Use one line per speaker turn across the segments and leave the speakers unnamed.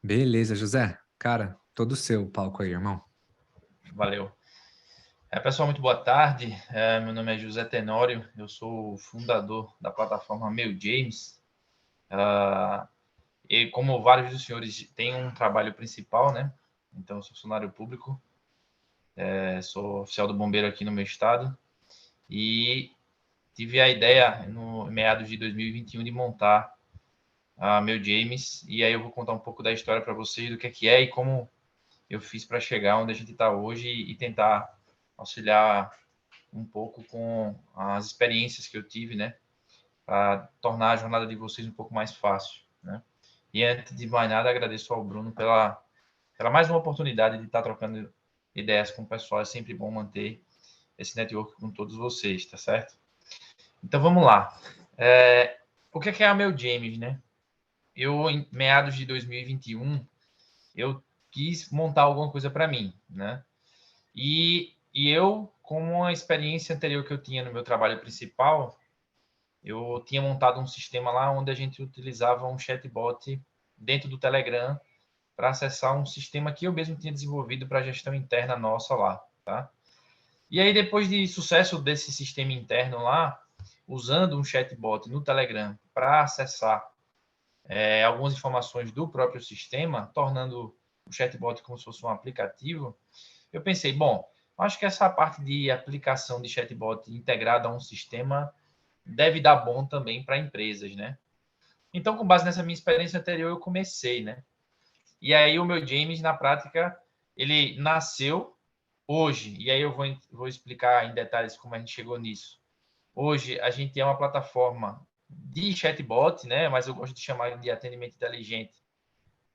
Beleza, José. Cara, todo seu palco aí, irmão.
Valeu. Pessoal, muito boa tarde. Meu nome é José Tenório, eu sou o fundador da plataforma Meu James. E como vários dos senhores têm um trabalho principal, né? Então, eu sou funcionário público, sou oficial do bombeiro aqui no meu estado e tive a ideia, no meados de 2021, de montar a Meu James. E aí eu vou contar um pouco da história para vocês, do que é e como eu fiz para chegar onde a gente está hoje e tentar auxiliar um pouco com as experiências que eu tive, né, para tornar a jornada de vocês um pouco mais fácil, né? E antes de mais nada, agradeço ao Bruno pela mais uma oportunidade de estar trocando ideias com o pessoal. É sempre bom manter esse network com todos vocês, tá certo? Então vamos lá. O que é a Meu James, né? Eu, em meados de 2021, eu quis montar alguma coisa para mim, né? E eu, com uma experiência anterior que eu tinha no meu trabalho principal, eu tinha montado um sistema lá onde a gente utilizava um chatbot dentro do Telegram para acessar um sistema que eu mesmo tinha desenvolvido para a gestão interna nossa lá, tá? E aí, depois de sucesso desse sistema interno lá, usando um chatbot no Telegram para acessar algumas informações do próprio sistema, tornando o chatbot como se fosse um aplicativo, eu pensei, bom, acho que essa parte de aplicação de chatbot integrada a um sistema deve dar bom também para empresas, né? Então, com base nessa minha experiência anterior, eu comecei, né? E aí o meu James, na prática, ele nasceu hoje. E aí eu vou explicar em detalhes como a gente chegou nisso. Hoje, a gente é uma plataforma de chatbot, né? Mas eu gosto de chamar de atendimento inteligente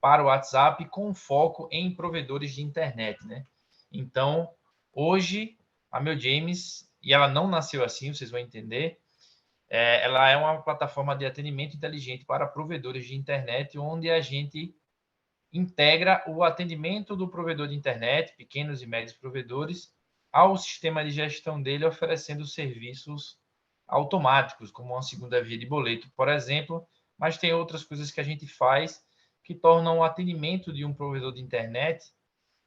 para o WhatsApp com foco em provedores de internet, né? Então, hoje, a meu James, e ela não nasceu assim, vocês vão entender, ela é uma plataforma de atendimento inteligente para provedores de internet, onde a gente integra o atendimento do provedor de internet, pequenos e médios provedores, ao sistema de gestão dele, oferecendo serviços automáticos, como uma segunda via de boleto, por exemplo, mas tem outras coisas que a gente faz que tornam o atendimento de um provedor de internet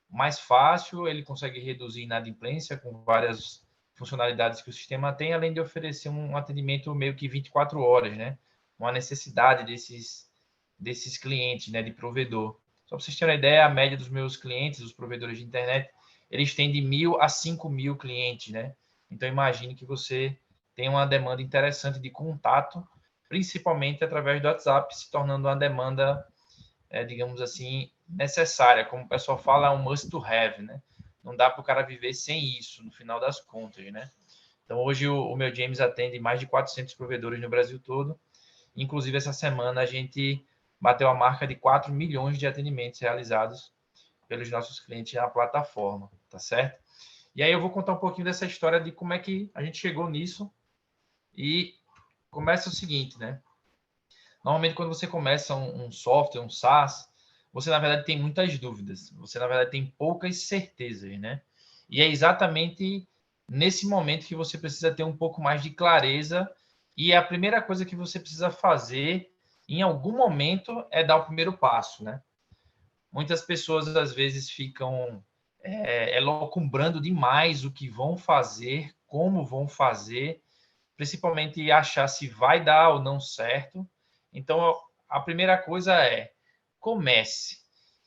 mais fácil, ele consegue reduzir inadimplência com várias funcionalidades que o sistema tem, além de oferecer um atendimento meio que 24 horas, né? Uma necessidade desses clientes, né, de provedor. Só para vocês terem uma ideia, a média dos meus clientes, os provedores de internet, eles têm de 1.000 a 5.000 clientes, né? Então, imagine que você tem uma demanda interessante de contato, principalmente através do WhatsApp, se tornando uma demanda, digamos assim, necessária. Como o pessoal fala, é um must to have, né? Não dá para o cara viver sem isso, no final das contas, né? Então, hoje o meu James atende mais de 400 provedores no Brasil todo. Inclusive, essa semana a gente bateu a marca de 4 milhões de atendimentos realizados pelos nossos clientes na plataforma, tá certo? E aí eu vou contar um pouquinho dessa história de como é que a gente chegou nisso. E começa o seguinte, né? Normalmente, quando você começa um software, um SaaS, você, na verdade, tem muitas dúvidas. Você, na verdade, tem poucas certezas, né? E é exatamente nesse momento que você precisa ter um pouco mais de clareza. E a primeira coisa que você precisa fazer, em algum momento, é dar o primeiro passo, né? Muitas pessoas, às vezes, ficam elocumbrando demais o que vão fazer, como vão fazer, principalmente achar se vai dar ou não certo. Então, a primeira coisa é comece,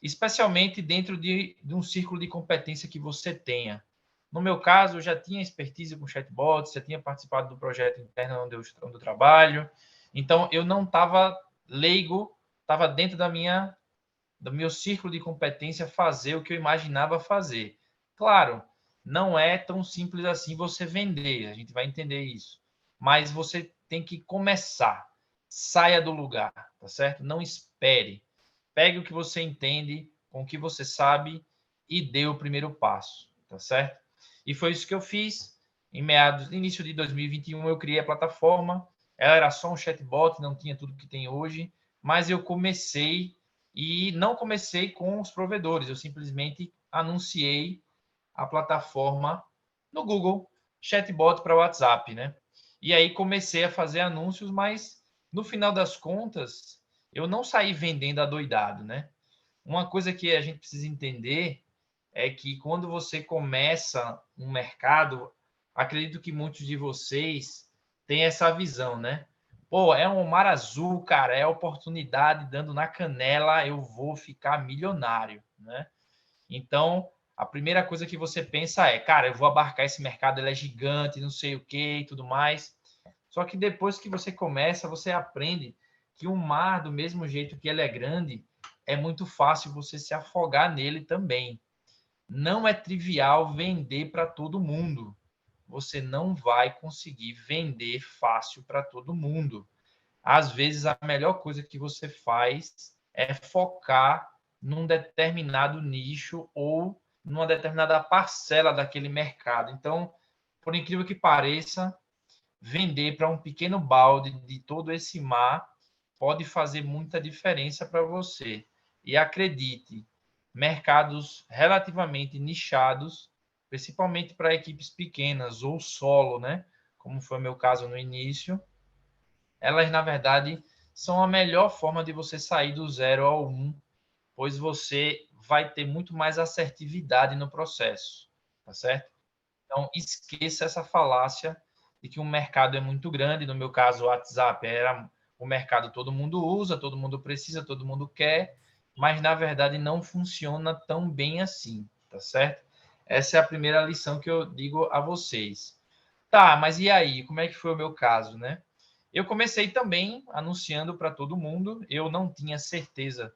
especialmente dentro de um círculo de competência que você tenha. No meu caso, eu já tinha expertise com chatbots, já tinha participado do projeto interno onde eu trabalho, então eu não estava leigo, estava dentro do meu círculo de competência fazer o que eu imaginava fazer. Claro, não é tão simples assim você vender, a gente vai entender isso. Mas você tem que começar. Saia do lugar, tá certo? Não espere. Pegue o que você entende, com o que você sabe e dê o primeiro passo, tá certo? E foi isso que eu fiz. Início de 2021, eu criei a plataforma. Ela era só um chatbot, não tinha tudo que tem hoje, mas eu comecei e não comecei com os provedores, eu simplesmente anunciei a plataforma no Google, chatbot para WhatsApp, né? E aí comecei a fazer anúncios, mas no final das contas, eu não saí vendendo adoidado, né? Uma coisa que a gente precisa entender é que quando você começa um mercado, acredito que muitos de vocês têm essa visão, né? Pô, é um mar azul, cara, é oportunidade dando na canela, eu vou ficar milionário, né? Então, a primeira coisa que você pensa é, cara, eu vou abarcar esse mercado, ele é gigante, não sei o que e tudo mais. Só que depois que você começa, você aprende que o mar, do mesmo jeito que ele é grande, é muito fácil você se afogar nele também. Não é trivial vender para todo mundo. Você não vai conseguir vender fácil para todo mundo. Às vezes, a melhor coisa que você faz é focar num determinado nicho ou numa determinada parcela daquele mercado. Então, por incrível que pareça, vender para um pequeno balde de todo esse mar pode fazer muita diferença para você. E acredite, mercados relativamente nichados, principalmente para equipes pequenas ou solo, né? Como foi o meu caso no início, elas na verdade são a melhor forma de você sair do 0 ao 1, pois você vai ter muito mais assertividade no processo, tá certo? Então, esqueça essa falácia de que o mercado é muito grande. No meu caso, o WhatsApp era o mercado, todo mundo usa, todo mundo precisa, todo mundo quer, mas na verdade não funciona tão bem assim, tá certo? Essa é a primeira lição que eu digo a vocês. Tá, mas e aí? Como é que foi o meu caso, né? Eu comecei também anunciando para todo mundo. Eu não tinha certeza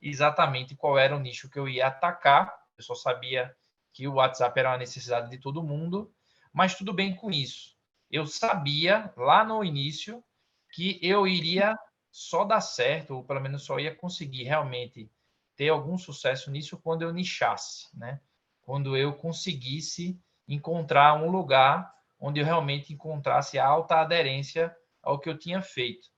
exatamente qual era o nicho que eu ia atacar. Eu só sabia que o WhatsApp era uma necessidade de todo mundo, mas tudo bem com isso. Eu sabia lá no início que eu iria só dar certo, ou pelo menos só ia conseguir realmente ter algum sucesso nisso quando eu nichasse, né? Quando eu conseguisse encontrar um lugar onde eu realmente encontrasse alta aderência ao que eu tinha feito.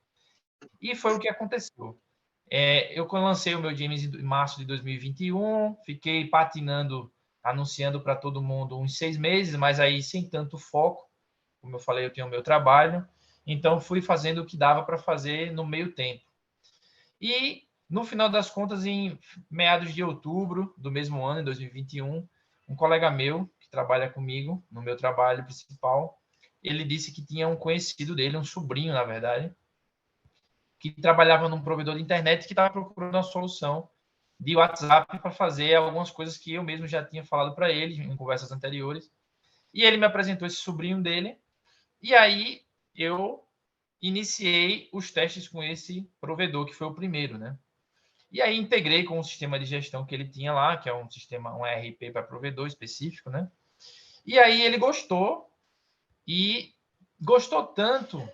E foi o que aconteceu. Eu lancei o meu James em março de 2021, fiquei patinando, anunciando para todo mundo uns 6 meses, mas aí sem tanto foco. Como eu falei, eu tenho o meu trabalho, então fui fazendo o que dava para fazer no meio tempo. E no final das contas, em meados de outubro do mesmo ano, em 2021, um colega meu que trabalha comigo no meu trabalho principal, ele disse que tinha um conhecido dele, um sobrinho, na verdade, que trabalhava num provedor de internet que estava procurando uma solução de WhatsApp para fazer algumas coisas que eu mesmo já tinha falado para ele em conversas anteriores. E ele me apresentou esse sobrinho dele. E aí eu iniciei os testes com esse provedor, que foi o primeiro, né? E aí integrei com o sistema de gestão que ele tinha lá, que é um sistema, um ERP para provedor específico, né? E aí ele gostou, e gostou tanto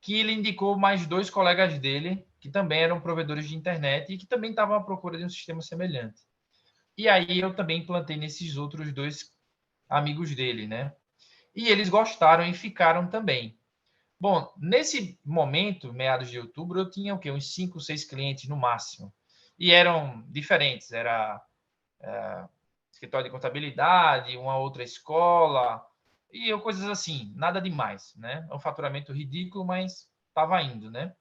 que ele indicou mais 2 colegas dele, que também eram provedores de internet e que também estavam à procura de um sistema semelhante. E aí eu também implantei nesses outros 2 amigos dele, né? E eles gostaram e ficaram também. Bom, nesse momento, meados de outubro, eu tinha o quê? Uns 5, 6 clientes no máximo. E eram diferentes. Era escritório de contabilidade, uma outra escola, e coisas assim, nada demais, né? É um faturamento ridículo, mas estava indo, né?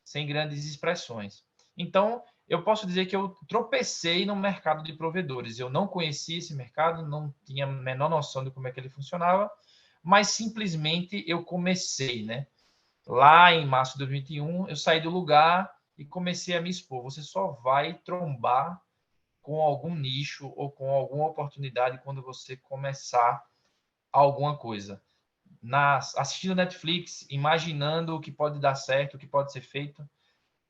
Sem grandes expressões. Então, eu posso dizer que eu tropecei no mercado de provedores. Eu não conhecia esse mercado, não tinha a menor noção de como é que ele funcionava, mas simplesmente eu comecei, né? Lá em março de 2021, eu saí do lugar e comecei a me expor. Você só vai trombar com algum nicho ou com alguma oportunidade quando você começar alguma coisa. Assistindo Netflix, imaginando o que pode dar certo, o que pode ser feito,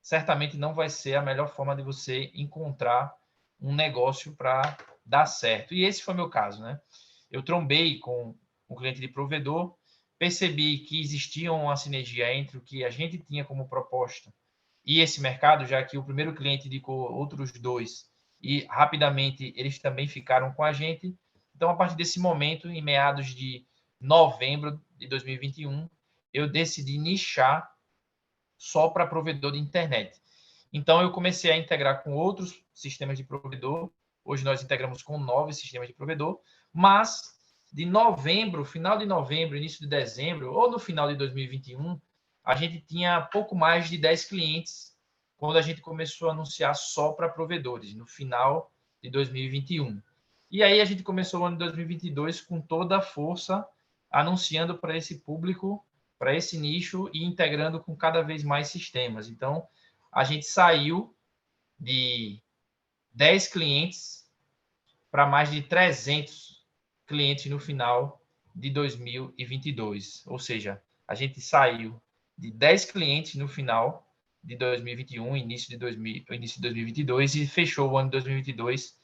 certamente não vai ser a melhor forma de você encontrar um negócio para dar certo. E esse foi o meu caso, né? Eu trombei com um cliente de provedor, percebi que existia uma sinergia entre o que a gente tinha como proposta e esse mercado, já que o primeiro cliente indicou outros 2 e rapidamente eles também ficaram com a gente. Então, a partir desse momento, em meados de novembro de 2021, eu decidi nichar só para provedor de internet. Então, eu comecei a integrar com outros sistemas de provedor. Hoje nós integramos com 9 sistemas de provedor, mas de novembro, final de novembro, início de dezembro, ou no final de 2021, a gente tinha pouco mais de 10 clientes quando a gente começou a anunciar só para provedores, no final de 2021. E aí a gente começou o ano de 2022 com toda a força, anunciando para esse público, para esse nicho e integrando com cada vez mais sistemas. Então, a gente saiu de 10 clientes para mais de 300 clientes no final de 2022. Ou seja, a gente saiu de 10 clientes no final de 2021, início de 2022, e fechou o ano de 2022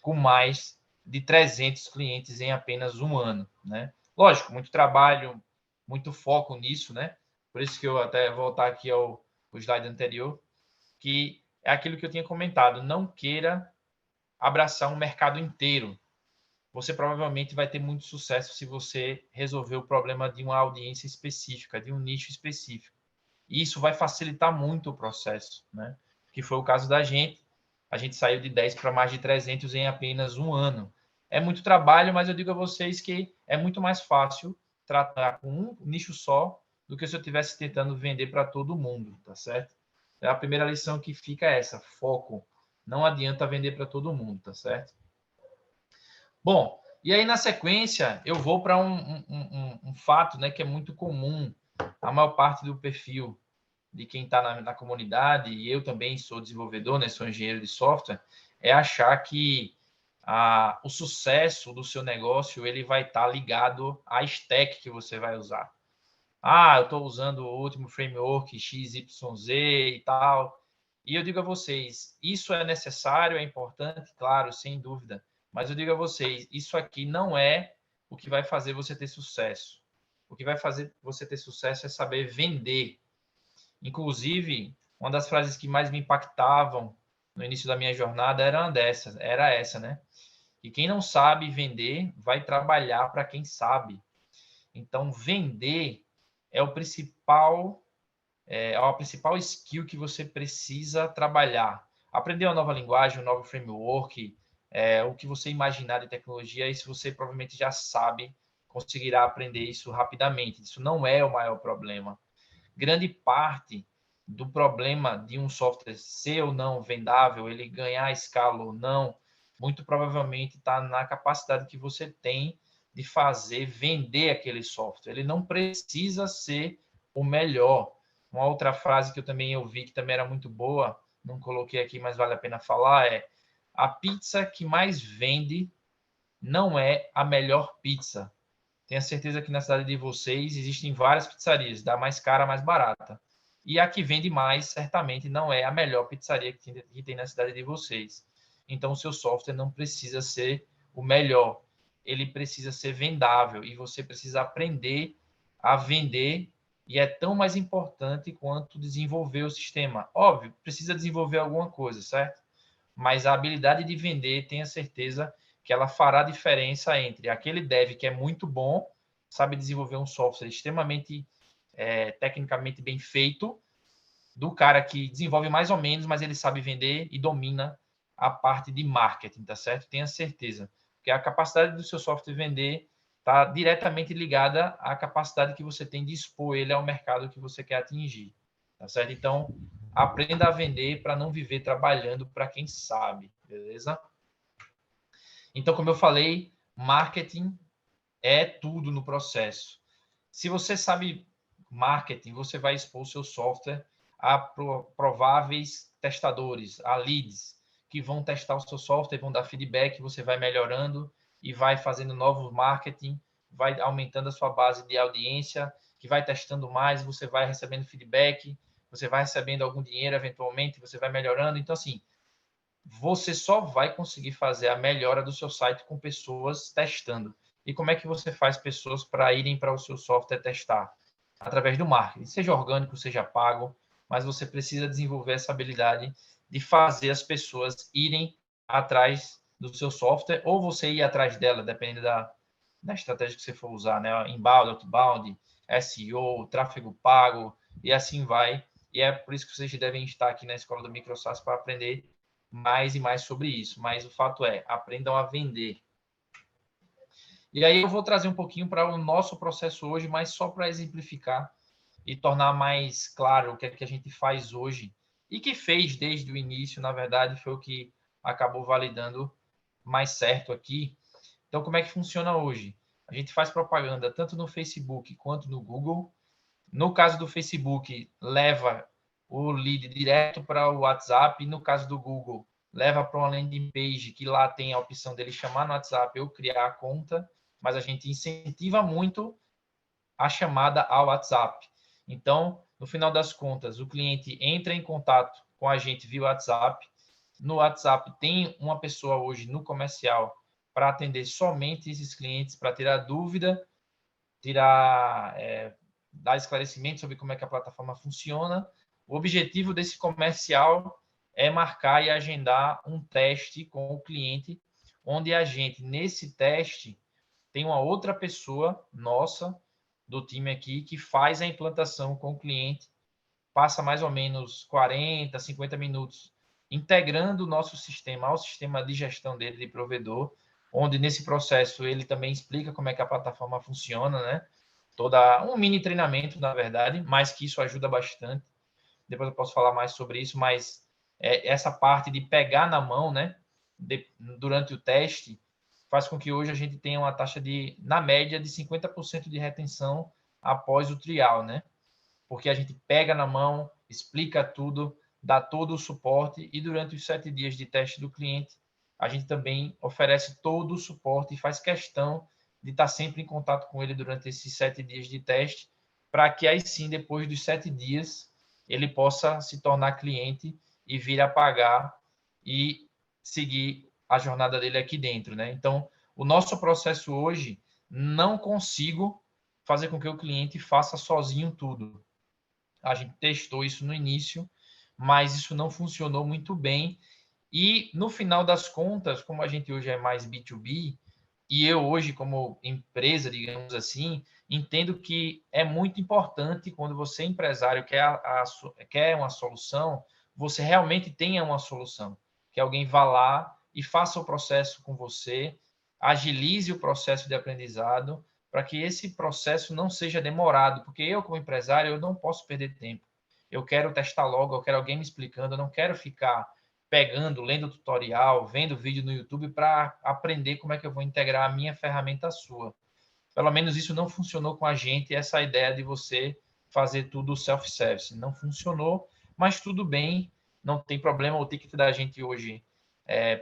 com mais de 300 clientes em apenas um ano, né? Lógico, muito trabalho, muito foco nisso, né? Por isso que eu até voltar aqui ao slide anterior, que é aquilo que eu tinha comentado, não queira abraçar um mercado inteiro. Você provavelmente vai ter muito sucesso se você resolver o problema de uma audiência específica, de um nicho específico. E isso vai facilitar muito o processo, né? Que foi o caso da gente. A gente saiu de 10 para mais de 300 em apenas um ano. É muito trabalho, mas eu digo a vocês que é muito mais fácil tratar com um nicho só do que se eu estivesse tentando vender para todo mundo, tá certo? A primeira lição que fica é essa, foco. Não adianta vender para todo mundo, tá certo? Bom, e aí na sequência eu vou para um fato, né, que é muito comum. A maior parte do perfil de quem está na comunidade, e eu também sou desenvolvedor, né, sou engenheiro de software, é achar que o sucesso do seu negócio ele vai estar ligado à stack que você vai usar. Eu estou usando o último framework XYZ e tal. E eu digo a vocês, isso é necessário, é importante, claro, sem dúvida. Mas eu digo a vocês, isso aqui não é o que vai fazer você ter sucesso. O que vai fazer você ter sucesso é saber vender. Inclusive, uma das frases que mais me impactavam no início da minha jornada era essa, né? E quem não sabe vender vai trabalhar para quem sabe. Então, vender é a principal skill que você precisa trabalhar. Aprender uma nova linguagem, um novo framework, o que você imaginar de tecnologia, isso você provavelmente já sabe, conseguirá aprender isso rapidamente. Isso não é o maior problema. Grande parte do problema de um software ser ou não vendável, ele ganhar escala ou não, muito provavelmente está na capacidade que você tem de fazer vender aquele software. Ele não precisa ser o melhor. Uma outra frase que eu também ouvi, que também era muito boa, não coloquei aqui, mas vale a pena falar, é: a pizza que mais vende não é a melhor pizza. Tenho certeza que na cidade de vocês existem várias pizzarias, da mais cara à mais barata. E a que vende mais, certamente, não é a melhor pizzaria que tem na cidade de vocês. Então, o seu software não precisa ser o melhor. Ele precisa ser vendável e você precisa aprender a vender. E é tão mais importante quanto desenvolver o sistema. Óbvio, precisa desenvolver alguma coisa, certo? Mas a habilidade de vender, tenha certeza que ela fará diferença entre aquele dev que é muito bom, sabe desenvolver um software extremamente tecnicamente bem feito, do cara que desenvolve mais ou menos, mas ele sabe vender e domina a parte de marketing, tá certo? Tenha certeza. Porque a capacidade do seu software vender está diretamente ligada à capacidade que você tem de expor ele ao mercado que você quer atingir, tá certo? Então, aprenda a vender para não viver trabalhando para quem sabe, beleza? Então, como eu falei, marketing é tudo no processo. Se você sabe marketing, você vai expor o seu software a prováveis testadores, a leads, que vão testar o seu software, vão dar feedback, você vai melhorando e vai fazendo novos marketing, vai aumentando a sua base de audiência, que vai testando mais, você vai recebendo feedback, você vai recebendo algum dinheiro eventualmente, você vai melhorando. Então, assim, você só vai conseguir fazer a melhora do seu site com pessoas testando. E como é que você faz pessoas para irem para o seu software testar? Através do marketing, seja orgânico, seja pago, mas você precisa desenvolver essa habilidade de fazer as pessoas irem atrás do seu software ou você ir atrás dela, dependendo da estratégia que você for usar, né? Inbound, outbound, SEO, tráfego pago e assim vai. E é por isso que vocês devem estar aqui na escola do MicroSAS para aprender mais e mais sobre isso. Mas o fato é, aprendam a vender. E aí eu vou trazer um pouquinho para o nosso processo hoje, mas só para exemplificar e tornar mais claro o que é que a gente faz hoje e que fez desde o início, na verdade, foi o que acabou validando mais certo aqui. Então, como é que funciona hoje? A gente faz propaganda tanto no Facebook quanto no Google. No caso do Facebook, leva o lead direto para o WhatsApp. No caso do Google, leva para uma landing page que lá tem a opção dele chamar no WhatsApp ou criar a conta, mas a gente incentiva muito a chamada ao WhatsApp. Então, no final das contas, o cliente entra em contato com a gente via WhatsApp. No WhatsApp tem uma pessoa hoje no comercial para atender somente esses clientes, para tirar dúvida, dar esclarecimento sobre como é que a plataforma funciona. O objetivo desse comercial é marcar e agendar um teste com o cliente, onde a gente, nesse teste, tem uma outra pessoa nossa, do time aqui, que faz a implantação com o cliente, passa mais ou menos 40, 50 minutos integrando o nosso sistema ao sistema de gestão dele, de provedor, onde nesse processo ele também explica como é que a plataforma funciona, né? Toda um mini treinamento, na verdade, mas que isso ajuda bastante. Depois eu posso falar mais sobre isso, mas essa parte de pegar na mão, né, durante o teste, faz com que hoje a gente tenha uma taxa de, na média, de 50% de retenção após o trial, né? Porque a gente pega na mão, explica tudo, dá todo o suporte e durante os 7 dias de teste do cliente, a gente também oferece todo o suporte e faz questão de estar sempre em contato com ele durante esses 7 dias de teste, para que aí sim, depois dos 7 dias, ele possa se tornar cliente e vir a pagar e seguir a jornada dele aqui dentro, né? Então, o nosso processo hoje, não consigo fazer com que o cliente faça sozinho tudo. A gente testou isso no início, mas isso não funcionou muito bem. E no final das contas, como a gente hoje é mais B2B, e eu hoje, como empresa, digamos assim, entendo que é muito importante quando você, empresário, quer uma solução, você realmente tenha uma solução. Que alguém vá lá e faça o processo com você, agilize o processo de aprendizado, para que esse processo não seja demorado, porque eu, como empresário, eu não posso perder tempo. Eu quero testar logo, eu quero alguém me explicando, eu não quero ficar pegando, lendo tutorial, vendo vídeo no YouTube para aprender como é que eu vou integrar a minha ferramenta à sua. Pelo menos isso não funcionou com a gente, essa ideia de você fazer tudo self-service. Não funcionou, mas tudo bem, não tem problema. O ticket da gente hoje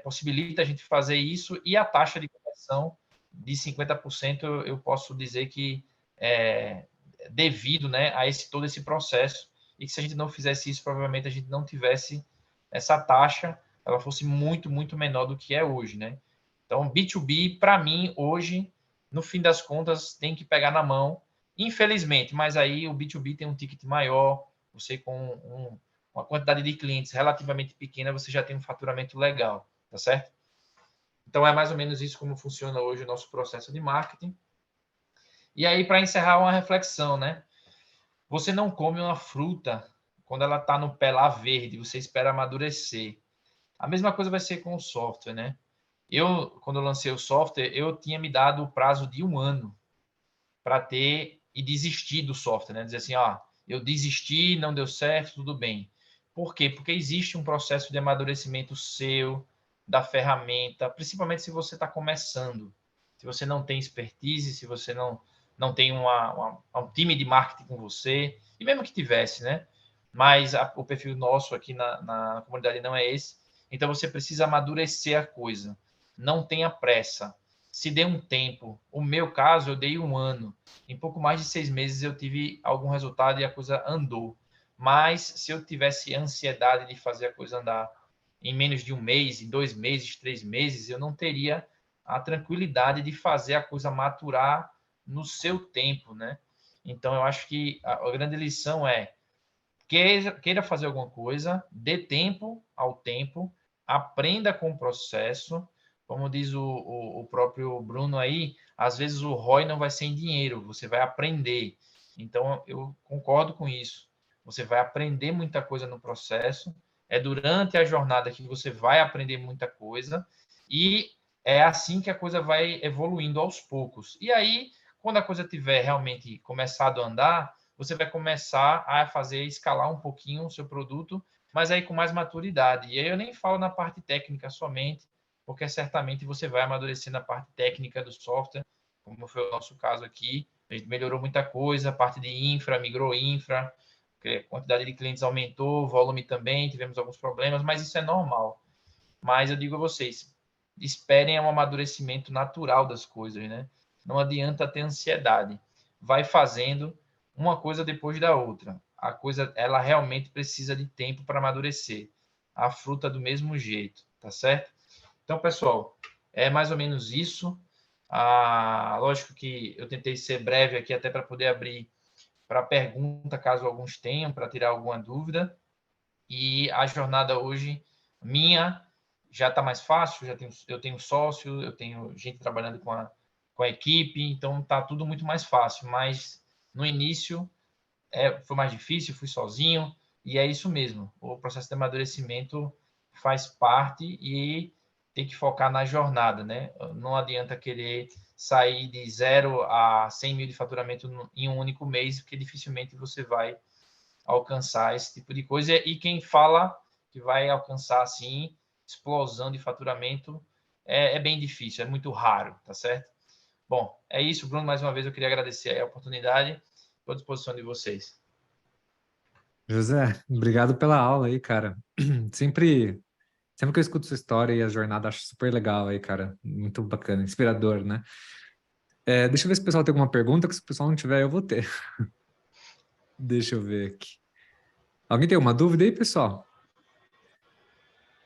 possibilita a gente fazer isso e a taxa de conversão de 50% eu posso dizer que é devido, né, a todo esse processo e que se a gente não fizesse isso, provavelmente a gente não tivesse essa taxa, ela fosse muito, muito menor do que é hoje, né? Então, B2B, para mim, hoje, no fim das contas, tem que pegar na mão, infelizmente, mas aí o B2B tem um ticket maior, você com uma quantidade de clientes relativamente pequena, você já tem um faturamento legal, tá certo? Então, é mais ou menos isso como funciona hoje o nosso processo de marketing. E aí, para encerrar, uma reflexão, né? Você não come uma fruta quando ela está no pé lá verde, você espera amadurecer. A mesma coisa vai ser com o software, né? Quando eu lancei o software, eu tinha me dado o prazo de 1 ano para ter e desistir do software, né? Dizer assim, eu desisti, não deu certo, tudo bem. Por quê? Porque existe um processo de amadurecimento seu, da ferramenta, principalmente se você está começando. Se você não tem expertise, se você não tem um time de marketing com você, e mesmo que tivesse, né? Mas o perfil nosso aqui na comunidade não é esse. Então você precisa amadurecer a coisa. Não tenha pressa. Se dê um tempo. O meu caso, eu dei 1 ano. Em pouco mais de 6 meses eu tive algum resultado e a coisa andou. Mas se eu tivesse ansiedade de fazer a coisa andar em menos de 1 mês, em 2 meses, 3 meses, eu não teria a tranquilidade de fazer a coisa maturar no seu tempo, né? Então eu acho que a grande lição é queira fazer alguma coisa, dê tempo ao tempo, aprenda com o processo. Como diz o próprio Bruno aí, às vezes o ROI não vai ser em dinheiro, você vai aprender. Então, eu concordo com isso. Você vai aprender muita coisa no processo, é durante a jornada que você vai aprender muita coisa, e é assim que a coisa vai evoluindo aos poucos. E aí, quando a coisa tiver realmente começado a andar, você vai começar a fazer escalar um pouquinho o seu produto mas aí com mais maturidade. E aí eu nem falo na parte técnica somente, porque certamente você vai amadurecer na parte técnica do software, como foi o nosso caso aqui. A gente melhorou muita coisa, a parte de infra, migrou infra, a quantidade de clientes aumentou, o volume também, tivemos alguns problemas, mas isso é normal. Mas eu digo a vocês, esperem um amadurecimento natural das coisas, né? Não adianta ter ansiedade. Vai fazendo uma coisa depois da outra. A coisa, ela realmente precisa de tempo para amadurecer. A fruta do mesmo jeito, tá certo? Então, pessoal, é mais ou menos isso. Lógico que eu tentei ser breve aqui até para poder abrir para pergunta, caso alguns tenham, para tirar alguma dúvida. E a jornada hoje, minha, já está mais fácil, eu tenho sócio, eu tenho gente trabalhando com a equipe, então está tudo muito mais fácil. Mas no início foi mais difícil, fui sozinho, e é isso mesmo. O processo de amadurecimento faz parte e tem que focar na jornada, né? Não adianta querer sair de 0 a 100 mil de faturamento em um único mês, porque dificilmente você vai alcançar esse tipo de coisa. E quem fala que vai alcançar, assim, explosão de faturamento, é bem difícil, é muito raro, tá certo? Bom, é isso, Bruno. Mais uma vez eu queria agradecer a oportunidade. Estou à disposição de vocês.
José, obrigado pela aula aí, cara. Sempre, sempre que eu escuto sua história e a jornada, acho super legal aí, cara. Muito bacana, inspirador, né? Deixa eu ver se o pessoal tem alguma pergunta, que se o pessoal não tiver, eu vou ter. Deixa eu ver aqui. Alguém tem uma dúvida aí, pessoal?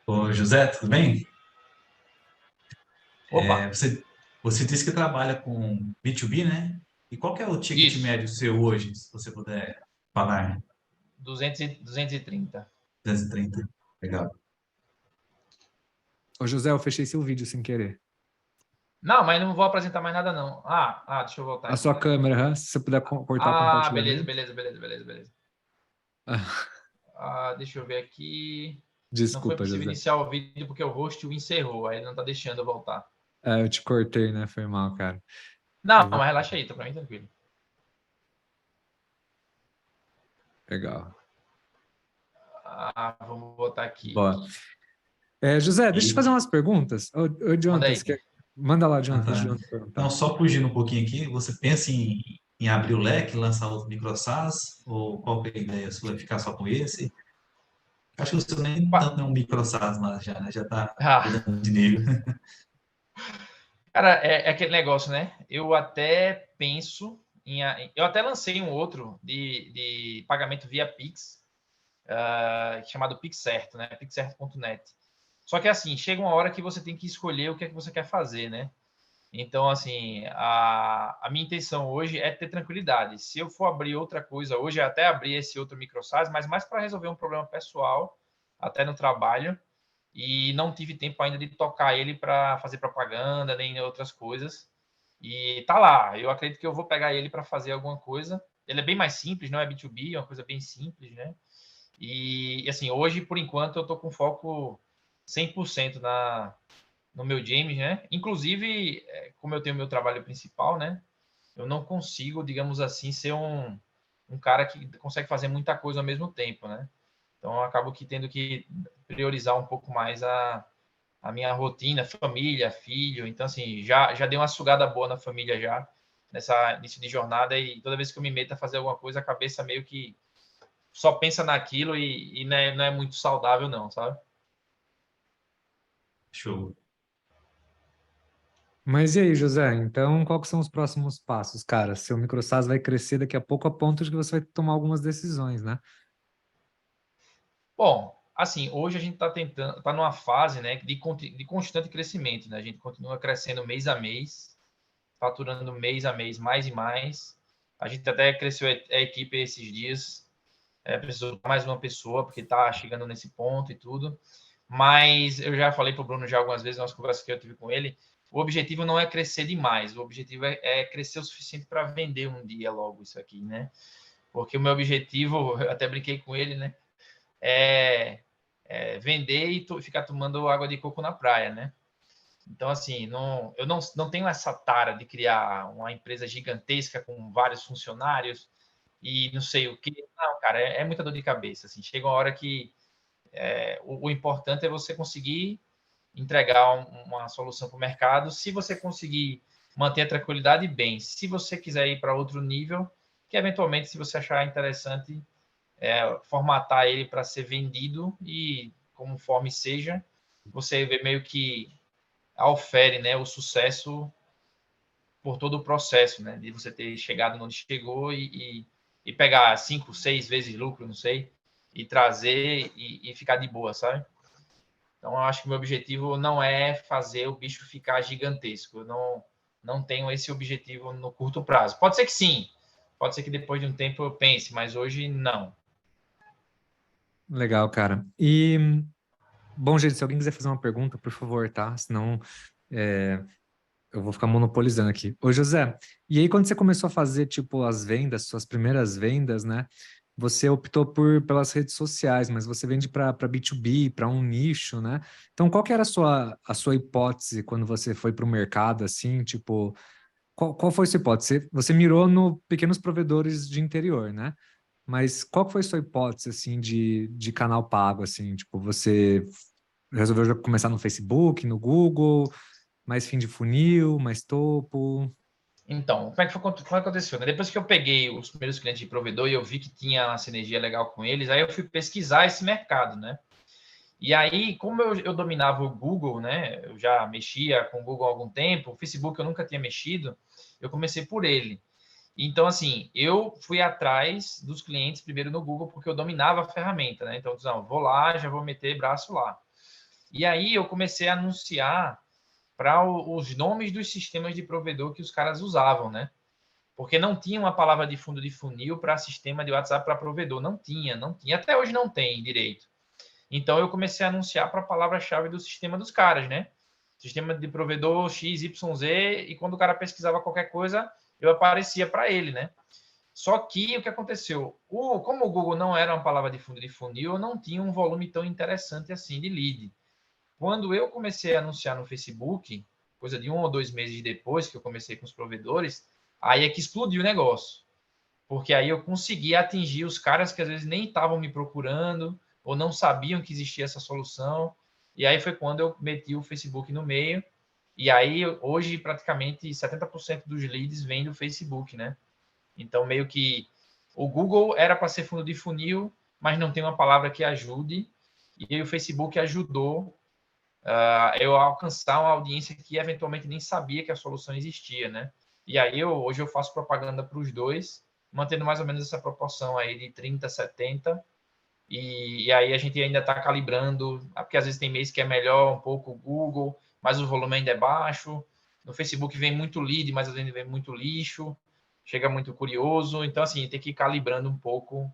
Ô, José, tudo bem?
Opa,
Você disse que trabalha com B2B, né? E qual que é o ticket
isso,
médio seu hoje, se você puder falar?
230.
230. Legal.
Ô, José, eu fechei seu vídeo sem querer.
Não, mas não vou apresentar mais nada, não. Deixa eu voltar
A
aqui.
sua câmera, se você puder cortar o
Beleza,
compartilhamento.
beleza, beleza, beleza, beleza. Deixa eu ver aqui. Não foi
Desculpa,
possível
José.
iniciar o vídeo porque o host o encerrou, aí ele não está deixando eu voltar.
Eu te cortei, né? Foi mal, cara.
Não,
Eu vou...
mas relaxa aí, tá para mim tranquilo.
Legal.
Vamos botar aqui.
Boa. José, deixa eu te fazer
E,
umas perguntas. Ô,
Manda
Jonathan,
aí.
você quer... Manda lá,
ah,
Jonathan, deixa o
tá.
Jonathan
Não,
perguntar.
só fugindo um pouquinho aqui, você pensa em abrir o leque, lançar outro micro-SaaS? Ou qual que é a ideia? Você vai ficar só com esse? Acho que você nem
Pa-
tanto é um micro-SaaS, mas já, né? Já está
Ah,
mudando de nível.
cara, é aquele negócio, né? Eu até penso eu até lancei um outro de pagamento via Pix, chamado PixCerto, né? Pixcerto.net. Só que assim, chega uma hora que você tem que escolher o que é que você quer fazer, né? Então, assim, a minha intenção hoje é ter tranquilidade. Se eu for abrir outra coisa hoje, eu até abrir esse outro microsize, mas mais para resolver um problema pessoal, até no trabalho, e não tive tempo ainda de tocar ele para fazer propaganda, nem outras coisas. E tá lá, eu acredito que eu vou pegar ele para fazer alguma coisa. Ele é bem mais simples, não é B2B, é uma coisa bem simples, né? E assim, hoje, por enquanto, eu estou com foco 100% no meu James, né? Inclusive, como eu tenho meu trabalho principal, né? Eu não consigo, digamos assim, ser um cara que consegue fazer muita coisa ao mesmo tempo, né? Então, eu acabo que tendo que priorizar um pouco mais a minha rotina, família, filho. Então, assim, já dei uma sugada boa na família já, nessa início de jornada, e toda vez que eu me meto a fazer alguma coisa, a cabeça meio que só pensa naquilo e não é muito saudável, não, sabe?
Show.
Mas e aí, José? Então, qual que são os próximos passos, cara? Seu microsas vai crescer daqui a pouco a ponto de que você vai tomar algumas decisões, né?
Bom, assim, hoje a gente está tentando, está numa fase, né, de constante crescimento, né? A gente continua crescendo mês a mês, faturando mês a mês mais e mais. A gente até cresceu a equipe esses dias, precisou de mais uma pessoa, porque está chegando nesse ponto e tudo. Mas eu já falei para o Bruno já algumas vezes nas conversas que eu tive com ele, o objetivo não é crescer demais, o objetivo é crescer o suficiente para vender um dia logo isso aqui, né? Porque o meu objetivo, eu até brinquei com ele, né? É, vender e ficar tomando água de coco na praia, né? Então, assim, eu não tenho essa tara de criar uma empresa gigantesca com vários funcionários e não sei o que. Não, cara, é muita dor de cabeça. Assim, chega uma hora que o importante é você conseguir entregar uma solução para o mercado. Se você conseguir manter a tranquilidade, bem. Se você quiser ir para outro nível, que eventualmente, se você achar interessante, formatar ele para ser vendido e, conforme seja, você vê meio que ofere, né, o sucesso por todo o processo, né, de você ter chegado onde chegou e pegar 5, 6 vezes lucro, não sei, e trazer e ficar de boa, sabe? Então, eu acho que o meu objetivo não é fazer o bicho ficar gigantesco. Eu não tenho esse objetivo no curto prazo. Pode ser que sim. Pode ser que depois de um tempo eu pense, mas hoje não.
Legal, cara. E, bom, gente, se alguém quiser fazer uma pergunta, por favor, tá? Senão eu vou ficar monopolizando aqui. Ô, José, e aí quando você começou a fazer, tipo, as vendas, suas primeiras vendas, né? Você optou pelas redes sociais, mas você vende para B2B, para um nicho, né? Então, qual que era a sua hipótese quando você foi para o mercado, assim, tipo, qual foi a sua hipótese? Você mirou no pequenos provedores de interior, né? Mas qual que foi a sua hipótese, assim, de canal pago, assim? Tipo, você resolveu já começar no Facebook, no Google, mais fim de funil, mais topo?
Então, como aconteceu, né? Depois que eu peguei os primeiros clientes de provedor e eu vi que tinha uma sinergia legal com eles, aí eu fui pesquisar esse mercado, né? E aí, como eu dominava o Google, né? Eu já mexia com o Google há algum tempo, o Facebook eu nunca tinha mexido, eu comecei por ele. Então, assim, eu fui atrás dos clientes primeiro no Google, porque eu dominava a ferramenta, né? Então, não, vou lá, já vou meter braço lá. E aí eu comecei a anunciar para os nomes dos sistemas de provedor que os caras usavam, né? Porque não tinha uma palavra de fundo de funil para sistema de WhatsApp para provedor. Não tinha. Até hoje não tem direito. Então eu comecei a anunciar para a palavra-chave do sistema dos caras, né? Sistema de provedor XYZ, e quando o cara pesquisava qualquer coisa, eu aparecia para ele, né? Só que o que aconteceu? Como o Google não era uma palavra de fundo de funil, eu não tinha um volume tão interessante assim de lead. Quando eu comecei a anunciar no Facebook, coisa de 1 ou 2 meses depois que eu comecei com os provedores, aí é que explodiu o negócio. Porque aí eu consegui atingir os caras que às vezes nem estavam me procurando ou não sabiam que existia essa solução. E aí foi quando eu meti o Facebook no meio. E aí hoje praticamente 70% dos leads vêm do Facebook, né? Então meio que o Google era para ser fundo de funil, mas não tem uma palavra que ajude. E aí o Facebook ajudou eu alcançar uma audiência que eventualmente nem sabia que a solução existia, né? E aí hoje eu faço propaganda para os dois, mantendo mais ou menos essa proporção aí de 30, 70, e aí a gente ainda está calibrando, porque às vezes tem mês que é melhor um pouco o Google, mas o volume ainda é baixo. No Facebook vem muito lead, mas às vezes vem muito lixo, chega muito curioso, então assim, tem que ir calibrando um pouco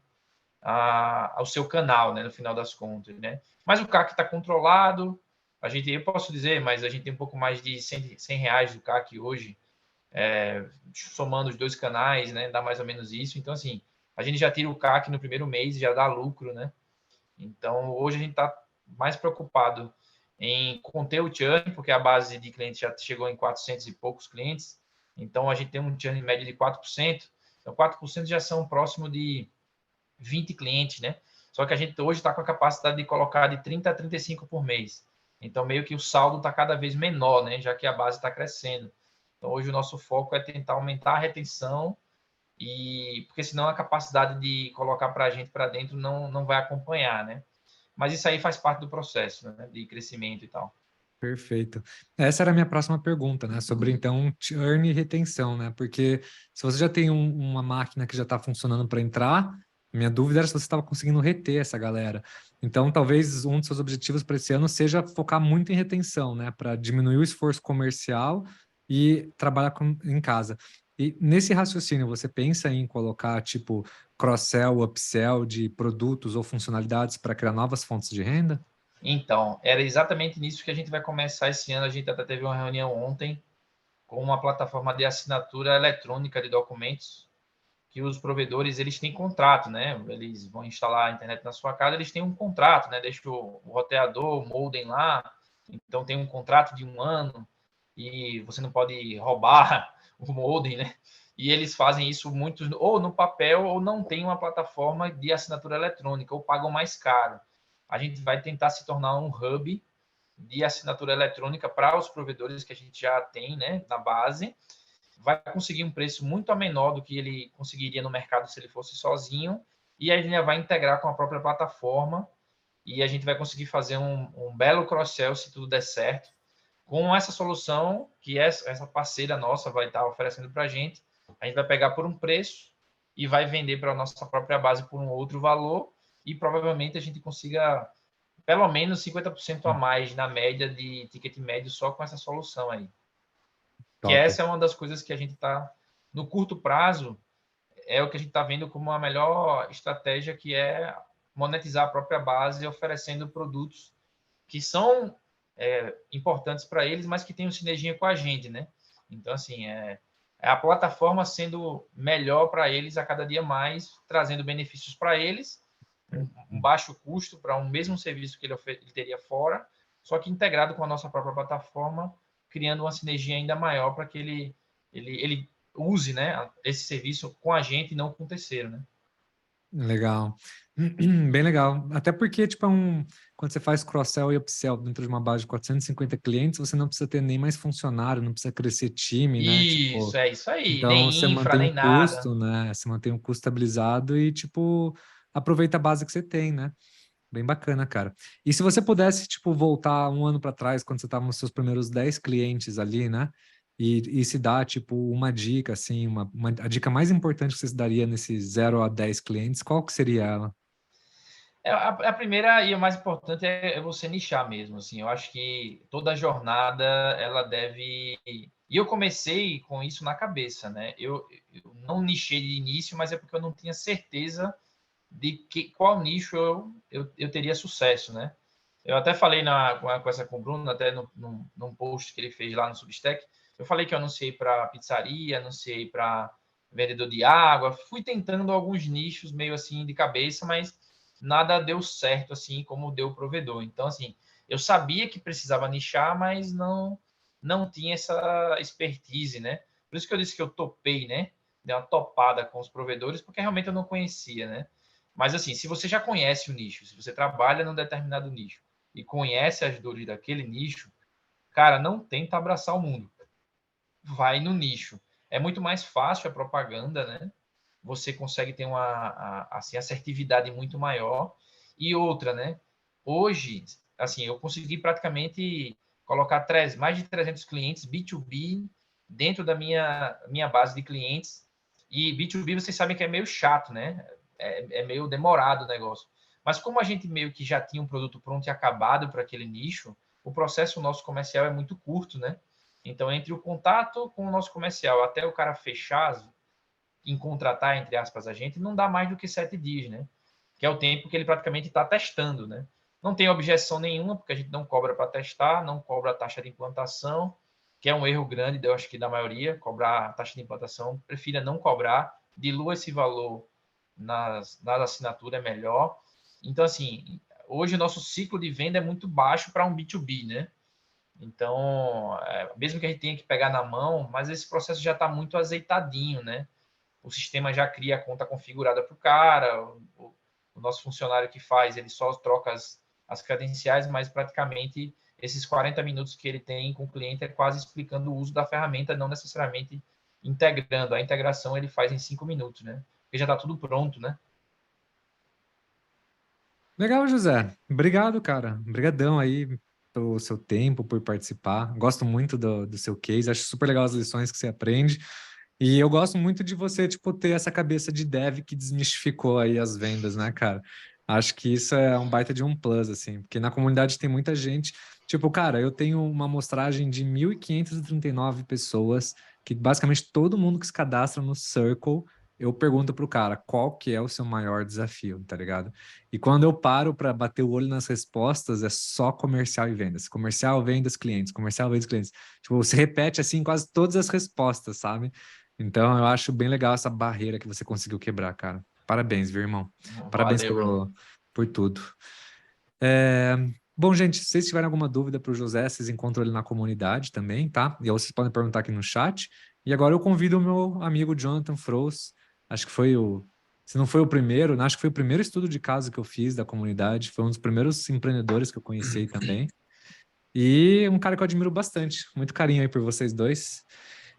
ao seu canal, né, no final das contas, né? Mas o CAC está controlado, eu posso dizer, mas a gente tem um pouco mais de 100 reais do CAC hoje, somando os dois canais, né, dá mais ou menos isso. Então, assim, a gente já tira o CAC no primeiro mês e já dá lucro, né? Então, hoje a gente está mais preocupado em conter o churn, porque a base de clientes já chegou em 400 e poucos clientes, então a gente tem um churn médio de 4%, então 4% já são próximo de 20 clientes, né? Só que a gente hoje está com a capacidade de colocar de 30 a 35 por mês. Então, meio que o saldo está cada vez menor, né? Já que a base está crescendo. Então, hoje o nosso foco é tentar aumentar a retenção, porque senão a capacidade de colocar para a gente para dentro não vai acompanhar, né? Mas isso aí faz parte do processo, né? De crescimento e tal.
Perfeito. Essa era a minha próxima pergunta, né? Sobre, então, churn e retenção, né? Porque se você já tem uma máquina que já está funcionando para entrar, minha dúvida era se você estava conseguindo reter essa galera. Então, talvez um dos seus objetivos para esse ano seja focar muito em retenção, né? Para diminuir o esforço comercial e trabalhar em casa. E nesse raciocínio, você pensa em colocar, tipo, cross-sell, upsell de produtos ou funcionalidades para criar novas fontes de renda?
Então, era exatamente nisso que a gente vai começar esse ano. A gente até teve uma reunião ontem com uma plataforma de assinatura eletrônica de documentos, que os provedores eles têm contrato, né? Eles vão instalar a internet na sua casa, eles têm um contrato, né? Deixa o roteador, o modem lá, então tem um contrato de 1 ano e você não pode roubar o modem, né? E eles fazem isso muitos ou no papel ou não tem uma plataforma de assinatura eletrônica ou pagam mais caro. a gente vai tentar se tornar um hub de assinatura eletrônica para os provedores que a gente já tem, né, na base. Vai conseguir um preço muito menor do que ele conseguiria no mercado se ele fosse sozinho, e a gente vai integrar com a própria plataforma, e a gente vai conseguir fazer um belo cross-sell se tudo der certo, com essa solução que essa parceira nossa vai estar oferecendo para a gente vai pegar por um preço e vai vender para a nossa própria base por um outro valor, e provavelmente a gente consiga pelo menos 50% a mais na média de ticket médio só com essa solução aí. Que
Top.
essa é uma das coisas que a gente está, no curto prazo, é o que a gente está vendo como a melhor estratégia, que é monetizar a própria base, oferecendo produtos que são importantes para eles, mas que tenham sinergia com a gente, né? Então, assim, é a plataforma sendo melhor para eles a cada dia mais, trazendo benefícios para eles, um baixo custo para um mesmo serviço que ele teria fora, só que integrado com a nossa própria plataforma, criando uma sinergia ainda maior para que ele use, né, esse serviço com a gente e não com o terceiro, né?
Legal. Bem legal. Até porque, tipo, quando você faz cross-sell e upsell dentro de uma base de 450 clientes, você não precisa ter nem mais funcionário, não precisa crescer time, né?
Isso,
Tipo,
é isso aí.
então você
Nem infra,
mantém
nem
um
nada.
custo, né? Você mantém um custo estabilizado e, tipo, aproveita a base que você tem, né? Bem bacana, cara. E se você pudesse, tipo, voltar um ano para trás, quando você estava nos seus primeiros 10 clientes ali, né? E se dar, tipo, uma dica, assim, a dica mais importante que você se daria nesses 0 a 10 clientes, qual que seria ela?
A primeira e a mais importante é você nichar mesmo, assim. Eu acho que toda jornada, ela deve... E eu comecei com isso na cabeça, né? Eu não nichei de início, mas é porque eu não tinha certeza de qual nicho eu teria sucesso, né? Eu até falei com o Bruno, até num post que ele fez lá no Substack, eu falei que eu anunciei para pizzaria, anunciei para vendedor de água, fui tentando alguns nichos meio assim de cabeça, mas nada deu certo assim como deu o provedor. Então, assim, eu sabia que precisava nichar, mas não tinha essa expertise, né? Por isso que eu disse que eu topei, né? Dei uma topada com os provedores, porque realmente eu não conhecia, né? Mas, assim, se você já conhece o nicho, se você trabalha num determinado nicho e conhece as dores daquele nicho, cara, não tenta abraçar o mundo. Vai no nicho. É muito mais fácil a propaganda, né? Você consegue ter uma assim, assertividade muito maior. E outra, né? Hoje, assim, eu consegui praticamente colocar mais de 300 clientes B2B dentro da minha base de clientes. E B2B, vocês sabem que é meio chato, né? É meio demorado o negócio. Mas como a gente meio que já tinha um produto pronto e acabado para aquele nicho, o processo nosso comercial é muito curto, né? Então, entre o contato com o nosso comercial até o cara fechar em contratar, entre aspas, a gente, não dá mais do que 7 dias, né? Que é o tempo que ele praticamente está testando, né? Não tem objeção nenhuma, porque a gente não cobra para testar, não cobra a taxa de implantação, que é um erro grande, eu acho que da maioria, cobrar a taxa de implantação, prefira não cobrar, dilua esse valor nas assinaturas, é melhor. Então, assim, hoje o nosso ciclo de venda é muito baixo para um B2B, né? Então, mesmo que a gente tenha que pegar na mão, mas esse processo já está muito azeitadinho, né? O sistema já cria a conta configurada para o cara, o nosso funcionário que faz, ele só troca as credenciais, mas praticamente esses 40 minutos que ele tem com o cliente é quase explicando o uso da ferramenta, não necessariamente integrando. A integração ele faz em 5 minutos, né? Porque já está tudo pronto, né?
Legal, José. Obrigado, cara. Obrigadão aí pelo seu tempo, por participar. Gosto muito do seu case, acho super legal as lições que você aprende. E eu gosto muito de você, tipo, ter essa cabeça de dev que desmistificou aí as vendas, né, cara? Acho que isso é um baita de um plus, assim, porque na comunidade tem muita gente. Tipo, cara, eu tenho uma amostragem de 1.539 pessoas, que basicamente todo mundo que se cadastra no Circle, eu pergunto pro cara qual que é o seu maior desafio, tá ligado? E quando eu paro para bater o olho nas respostas, é só comercial e vendas. Comercial, vendas, clientes. Comercial, vendas, clientes. Tipo, você repete assim quase todas as respostas, sabe? Então, eu acho bem legal essa barreira que você conseguiu quebrar, cara. Parabéns, viu, irmão? Parabéns
Valeu, Bruno.
por tudo. É, Bom, gente, se vocês tiverem alguma dúvida para o José, vocês encontram ele na comunidade também, tá? E aí vocês podem perguntar aqui no chat. E agora eu convido o meu amigo Jonathan Froos, acho que foi Se não foi o primeiro, acho que foi o primeiro estudo de caso que eu fiz da comunidade, foi um dos primeiros empreendedores que eu conheci aí também. E um cara que eu admiro bastante. Muito carinho aí por vocês dois.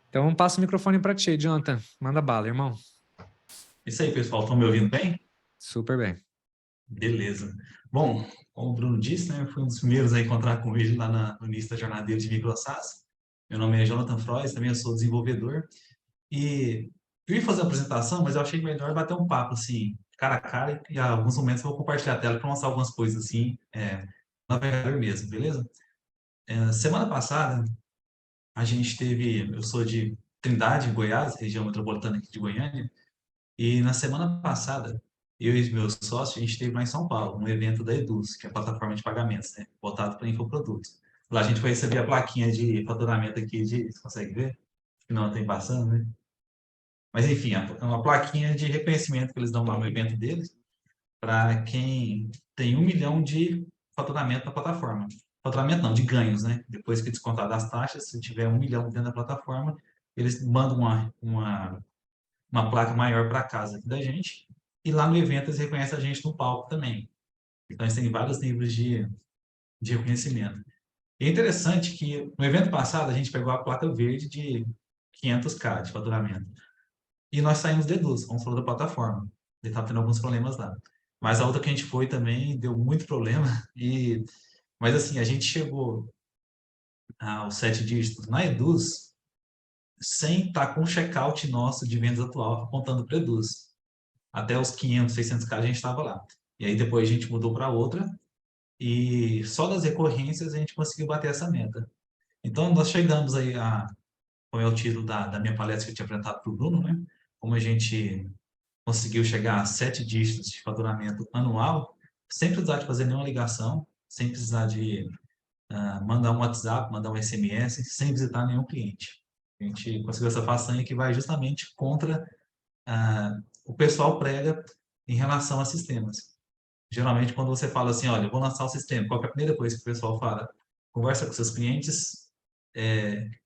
Então, passo o microfone para ti, Jonathan. Manda bala, irmão.
Isso aí, pessoal. Estão me ouvindo bem?
Super bem.
Beleza. Bom, como o Bruno disse, né, eu fui um dos primeiros a encontrar com ele lá no início da jornada dele de MicroSaaS. Meu nome é Jonathan Frois, também eu sou desenvolvedor. E eu ia fazer a apresentação, mas eu achei melhor bater um papo, assim, cara a cara, e em alguns momentos eu vou compartilhar a tela para mostrar algumas coisas, assim, no navegador mesmo, beleza? Semana passada, a gente teve, eu sou de Trindade, Goiás, região metropolitana aqui de Goiânia, e na semana passada, eu e meus sócios, a gente esteve lá em São Paulo, um evento da Eduz, que é a plataforma de pagamentos, né, voltado para infoprodutos. Lá a gente foi receber a plaquinha de faturamento aqui, você consegue ver? Que não tem passando, né? Mas enfim, é uma plaquinha de reconhecimento que eles dão lá no evento deles, para quem tem 1 milhão de faturamento na plataforma. Faturamento não, de ganhos, né? Depois que descontar das taxas, se tiver 1 milhão dentro da plataforma, eles mandam uma placa maior para casa aqui da gente. E lá no evento eles reconhecem a gente no palco também. Então eles têm vários níveis de reconhecimento. E é interessante que no evento passado a gente pegou a placa verde de 500K de faturamento. E nós saímos deduz, vamos falar da plataforma. Ele estava tendo alguns problemas lá. Mas a outra que a gente foi também deu muito problema. Mas assim, a gente chegou aos 7 dígitos na Eduz sem estar com o checkout nosso de vendas atual apontando para Eduz. Até os 500, 600K a gente estava lá. E aí depois a gente mudou para outra e só das recorrências a gente conseguiu bater essa meta. Então nós chegamos aí como é o título da minha palestra que eu tinha apresentado para o Bruno, né? Como a gente conseguiu chegar a 7 dígitos de faturamento anual, sem precisar de fazer nenhuma ligação, sem precisar de mandar um WhatsApp, mandar um SMS, sem visitar nenhum cliente. A gente conseguiu essa façanha que vai justamente contra o pessoal prega em relação a sistemas. Geralmente, quando você fala assim, olha, eu vou lançar o sistema, qual é a primeira coisa que o pessoal fala? Conversa com seus clientes,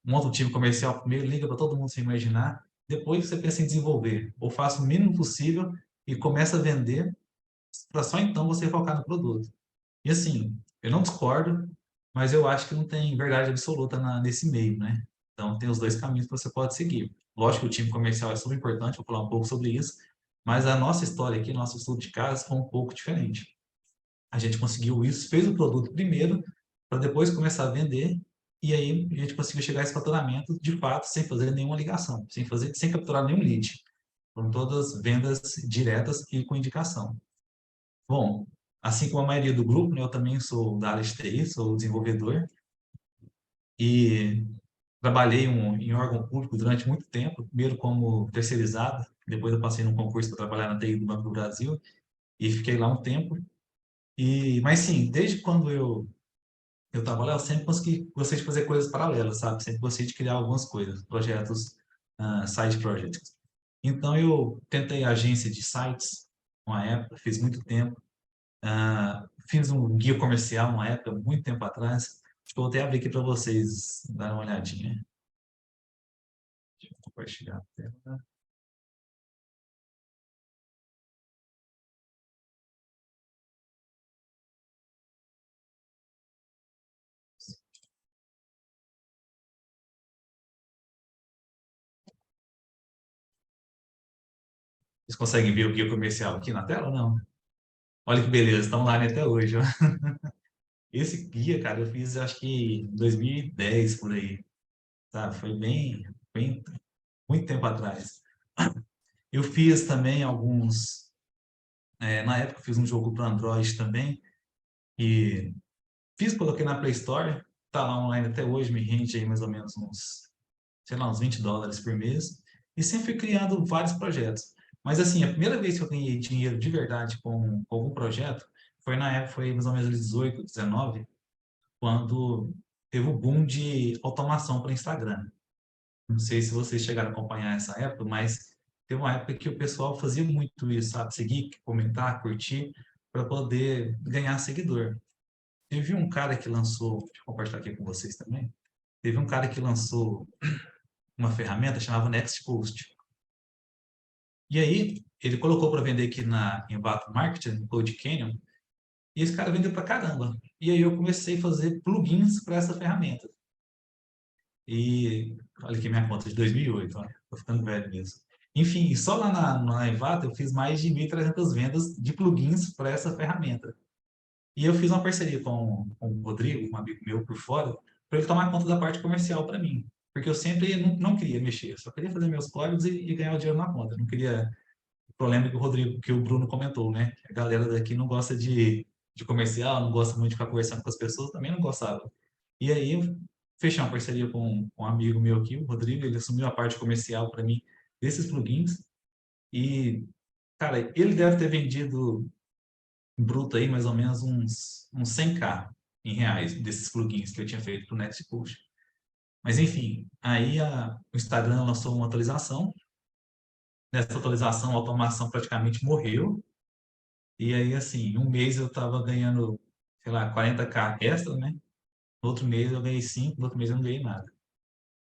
monta um time comercial primeiro, liga para todo mundo sem imaginar, depois você pensa em desenvolver, ou faça o mínimo possível e começa a vender, para só então você focar no produto. E assim, eu não discordo, mas eu acho que não tem verdade absoluta nesse meio, né? Então, tem os dois caminhos que você pode seguir. Lógico que o time comercial é super importante, vou falar um pouco sobre isso, mas a nossa história aqui, nosso estudo de caso foi um pouco diferente. A gente conseguiu isso, fez o produto primeiro, para depois começar a vender, e aí a gente conseguiu chegar a esse faturamento, de fato, sem fazer nenhuma ligação, sem capturar nenhum lead. Foram todas vendas diretas e com indicação. Bom, assim como a maioria do grupo, né, eu também sou da área de TI, sou desenvolvedor, e trabalhei em órgão público durante muito tempo, primeiro como terceirizado, depois eu passei num concurso para trabalhar na TI do Banco do Brasil, e fiquei lá um tempo. Mas sim, desde quando eu trabalhei, eu sempre gostei de fazer coisas paralelas, sabe? Sempre gostei de criar algumas coisas, projetos, side projects. Então, eu tentei agência de sites, uma época, fiz muito tempo. Fiz um guia comercial, uma época, muito tempo atrás. Acho que eu vou até abrir aqui para vocês darem uma olhadinha. Deixa eu compartilhar a tela. Vocês conseguem ver o guia comercial aqui na tela ou não? Olha que beleza, estão lá até hoje. Ó. Esse guia, cara, eu fiz acho que em 2010, por aí. Sabe? Foi bem, muito tempo atrás. Eu fiz também alguns. Na época, eu fiz um jogo para Android também. E coloquei na Play Store. Tá lá online até hoje, me rende aí mais ou menos sei lá, uns $20 por mês. E sempre fui criando vários projetos. Mas assim, a primeira vez que eu ganhei dinheiro de verdade com algum projeto foi na época, foi mais ou menos 18, 19, quando teve o boom de automação para Instagram. Não sei se vocês chegaram a acompanhar essa época, mas teve uma época que o pessoal fazia muito isso, sabe? Seguir, comentar, curtir, para poder ganhar seguidor. Teve um cara que lançou, deixa eu compartilhar aqui com vocês também. Teve um cara que lançou uma ferramenta chamada Next Post. E aí, ele colocou para vender aqui na Envato Marketing, no Code Canyon, e esse cara vendeu para caramba. E aí eu comecei a fazer plugins para essa ferramenta. E olha aqui minha conta de 2008, olha, tô ficando velho mesmo. Enfim, só lá na Envato eu fiz mais de 1.300 vendas de plugins para essa ferramenta. E eu fiz uma parceria com o Rodrigo, um amigo meu por fora, para ele tomar conta da parte comercial para mim. Porque eu sempre não queria mexer, eu só queria fazer meus códigos e ganhar o dinheiro na conta. Eu não queria o problema que o Rodrigo, que o Bruno comentou, né? A galera daqui não gosta de comercial, não gosta muito de ficar conversando com as pessoas, também não gostava. E aí eu fechei uma parceria com um amigo meu aqui, o Rodrigo, ele assumiu a parte comercial para mim desses plugins. E, cara, ele deve ter vendido bruto aí mais ou menos uns 100K em reais desses plugins que eu tinha feito para o Nextpush. Mas enfim, aí o Instagram lançou uma atualização. Nessa atualização, a automação praticamente morreu. E aí, assim, em um mês eu estava ganhando, sei lá, 40K extra, né? No outro mês eu ganhei 5, no outro mês eu não ganhei nada.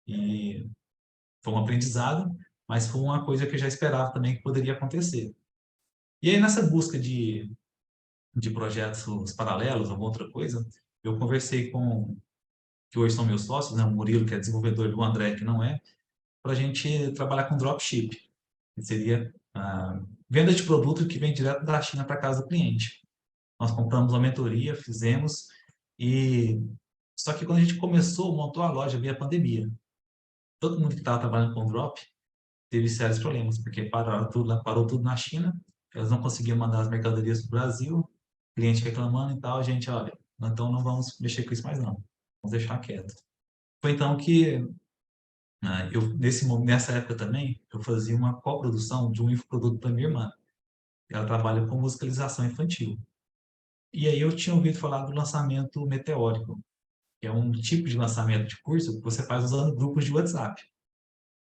E foi um aprendizado, mas foi uma coisa que eu já esperava também que poderia acontecer. E aí, nessa busca de projetos paralelos, alguma outra coisa, eu conversei com, que hoje são meus sócios, né? O Murilo, que é desenvolvedor, e o André, que não é, para a gente trabalhar com dropship, que seria a venda de produto que vem direto da China para casa do cliente. Nós compramos uma mentoria, fizemos, e só que quando a gente começou, montou a loja, veio a pandemia. Todo mundo que estava trabalhando com drop teve sérios problemas, porque parou tudo na China, elas não conseguiam mandar as mercadorias para o Brasil, cliente reclamando e tal, a gente, olha, então não vamos mexer com isso mais não, vamos deixar quieto. Foi então que nessa época também, eu fazia uma coprodução de um infoproduto para minha irmã. Ela trabalha com musicalização infantil. E aí eu tinha ouvido falar do lançamento meteórico, que é um tipo de lançamento de curso que você faz usando grupos de WhatsApp.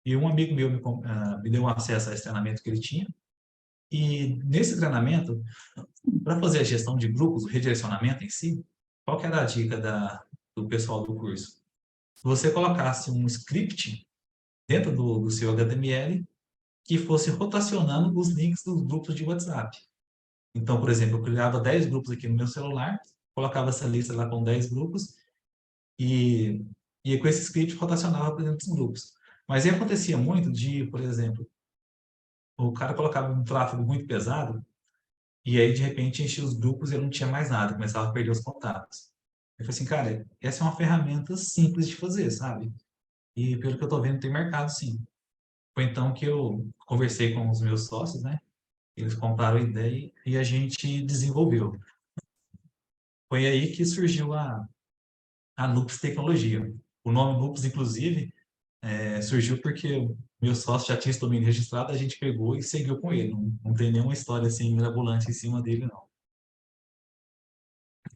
E um amigo meu me deu acesso a esse treinamento que ele tinha. E nesse treinamento, para fazer a gestão de grupos, o redirecionamento em si, qual que era a dica do pessoal do curso? Se você colocasse um script dentro do seu HTML que fosse rotacionando os links dos grupos de WhatsApp. Então, por exemplo, eu criava 10 grupos aqui no meu celular, colocava essa lista lá com 10 grupos e com esse script rotacionava para dentro dos grupos. Mas aí acontecia muito de, por exemplo, o cara colocava um tráfego muito pesado e aí, de repente, enchia os grupos e ele não tinha mais nada, começava a perder os contatos. Eu falei assim, cara, essa é uma ferramenta simples de fazer, sabe? E pelo que eu estou vendo, tem mercado, sim. Foi então que eu conversei com os meus sócios, né? Eles compraram a ideia e a gente desenvolveu. Foi aí que surgiu a Nups Tecnologia. O nome Nups, inclusive, surgiu porque o meu sócio já tinha esse domínio registrado, a gente pegou e seguiu com ele. Não tem nenhuma história assim mirabolante em cima dele, não.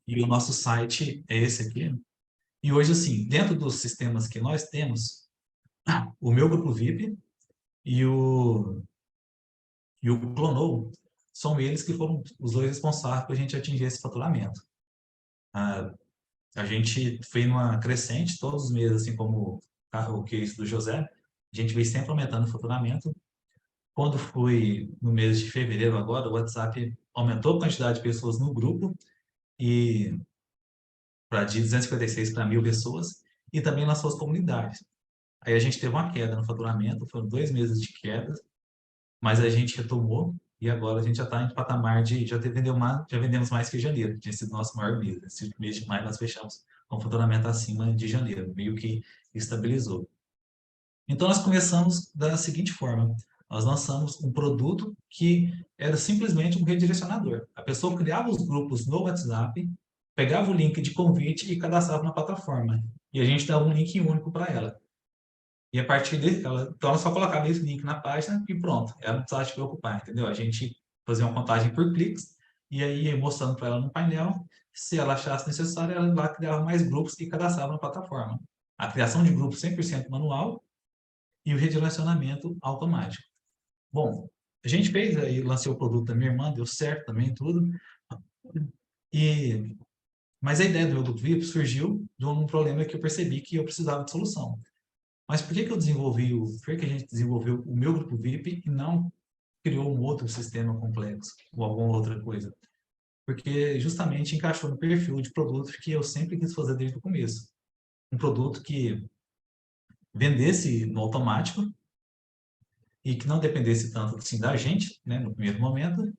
E o nosso site é esse aqui. E hoje, assim, dentro dos sistemas que nós temos, o meu grupo VIP e o Clonou são eles que foram os dois responsáveis para a gente atingir esse faturamento. A gente foi numa crescente todos os meses, assim como o case do José, a gente veio sempre aumentando o faturamento. Quando foi no mês de fevereiro agora, o WhatsApp aumentou a quantidade de pessoas no grupo e para de 256 para 1.000 pessoas e também lançou as comunidades. Aí a gente teve uma queda no faturamento, foram 2 meses de queda, mas a gente retomou e agora a gente já está em patamar de já vendemos mais que janeiro, tinha sido nosso maior mês. Esse mês de maio nós fechamos com faturamento acima de janeiro, meio que estabilizou. Então nós começamos da seguinte forma: nós lançamos um produto que era simplesmente um redirecionador. A pessoa criava os grupos no WhatsApp, pegava o link de convite e cadastrava na plataforma. E a gente dava um link único para ela. E a partir dele, então ela só colocava esse link na página e pronto. Ela não precisava se preocupar, entendeu? A gente fazia uma contagem por cliques e aí ia mostrando para ela no painel. Se ela achasse necessário, ela lá criava mais grupos e cadastrava na plataforma. A criação de grupos 100% manual e o redirecionamento automático. Bom, a gente fez aí, lancei o produto da minha irmã, deu certo também, tudo. Mas a ideia do meu grupo VIP surgiu de um problema que eu percebi que eu precisava de solução. Mas por que a gente desenvolveu o meu grupo VIP e não criou um outro sistema complexo ou alguma outra coisa? Porque justamente encaixou no perfil de produto que eu sempre quis fazer desde o começo. Um produto que vendesse no automático e que não dependesse tanto assim da gente, né, no primeiro momento,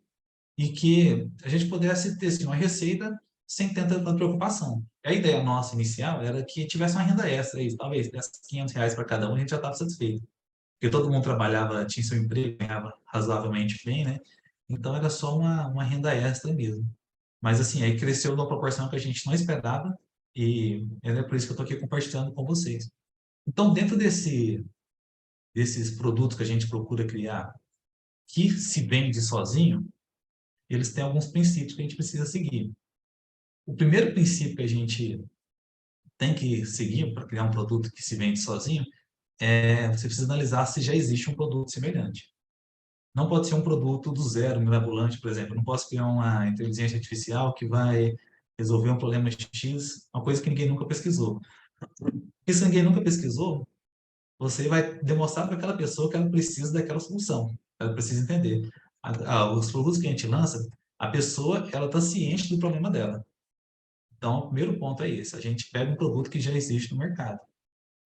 e que a gente pudesse ter assim, uma receita sem ter tanta preocupação. A ideia nossa inicial era que tivesse uma renda extra, aí, talvez desse R$ 500 para cada um, a gente já estava satisfeito. Porque todo mundo trabalhava, tinha seu emprego, ganhava razoavelmente bem, né? Então era só uma renda extra mesmo. Mas assim, aí cresceu numa proporção que a gente não esperava e é por isso que eu estou aqui compartilhando com vocês. Então, dentro desses produtos que a gente procura criar, que se vende sozinho, eles têm alguns princípios que a gente precisa seguir. O primeiro princípio que a gente tem que seguir para criar um produto que se vende sozinho é você precisa analisar se já existe um produto semelhante. Não pode ser um produto do zero, mirabolante, por exemplo. Eu não posso criar uma inteligência artificial que vai resolver um problema X, uma coisa que ninguém nunca pesquisou. Porque se ninguém nunca pesquisou, você vai demonstrar para aquela pessoa que ela precisa daquela solução. Ela precisa entender. Os produtos que a gente lança, a pessoa ela está ciente do problema dela. Então, o primeiro ponto é esse. A gente pega um produto que já existe no mercado.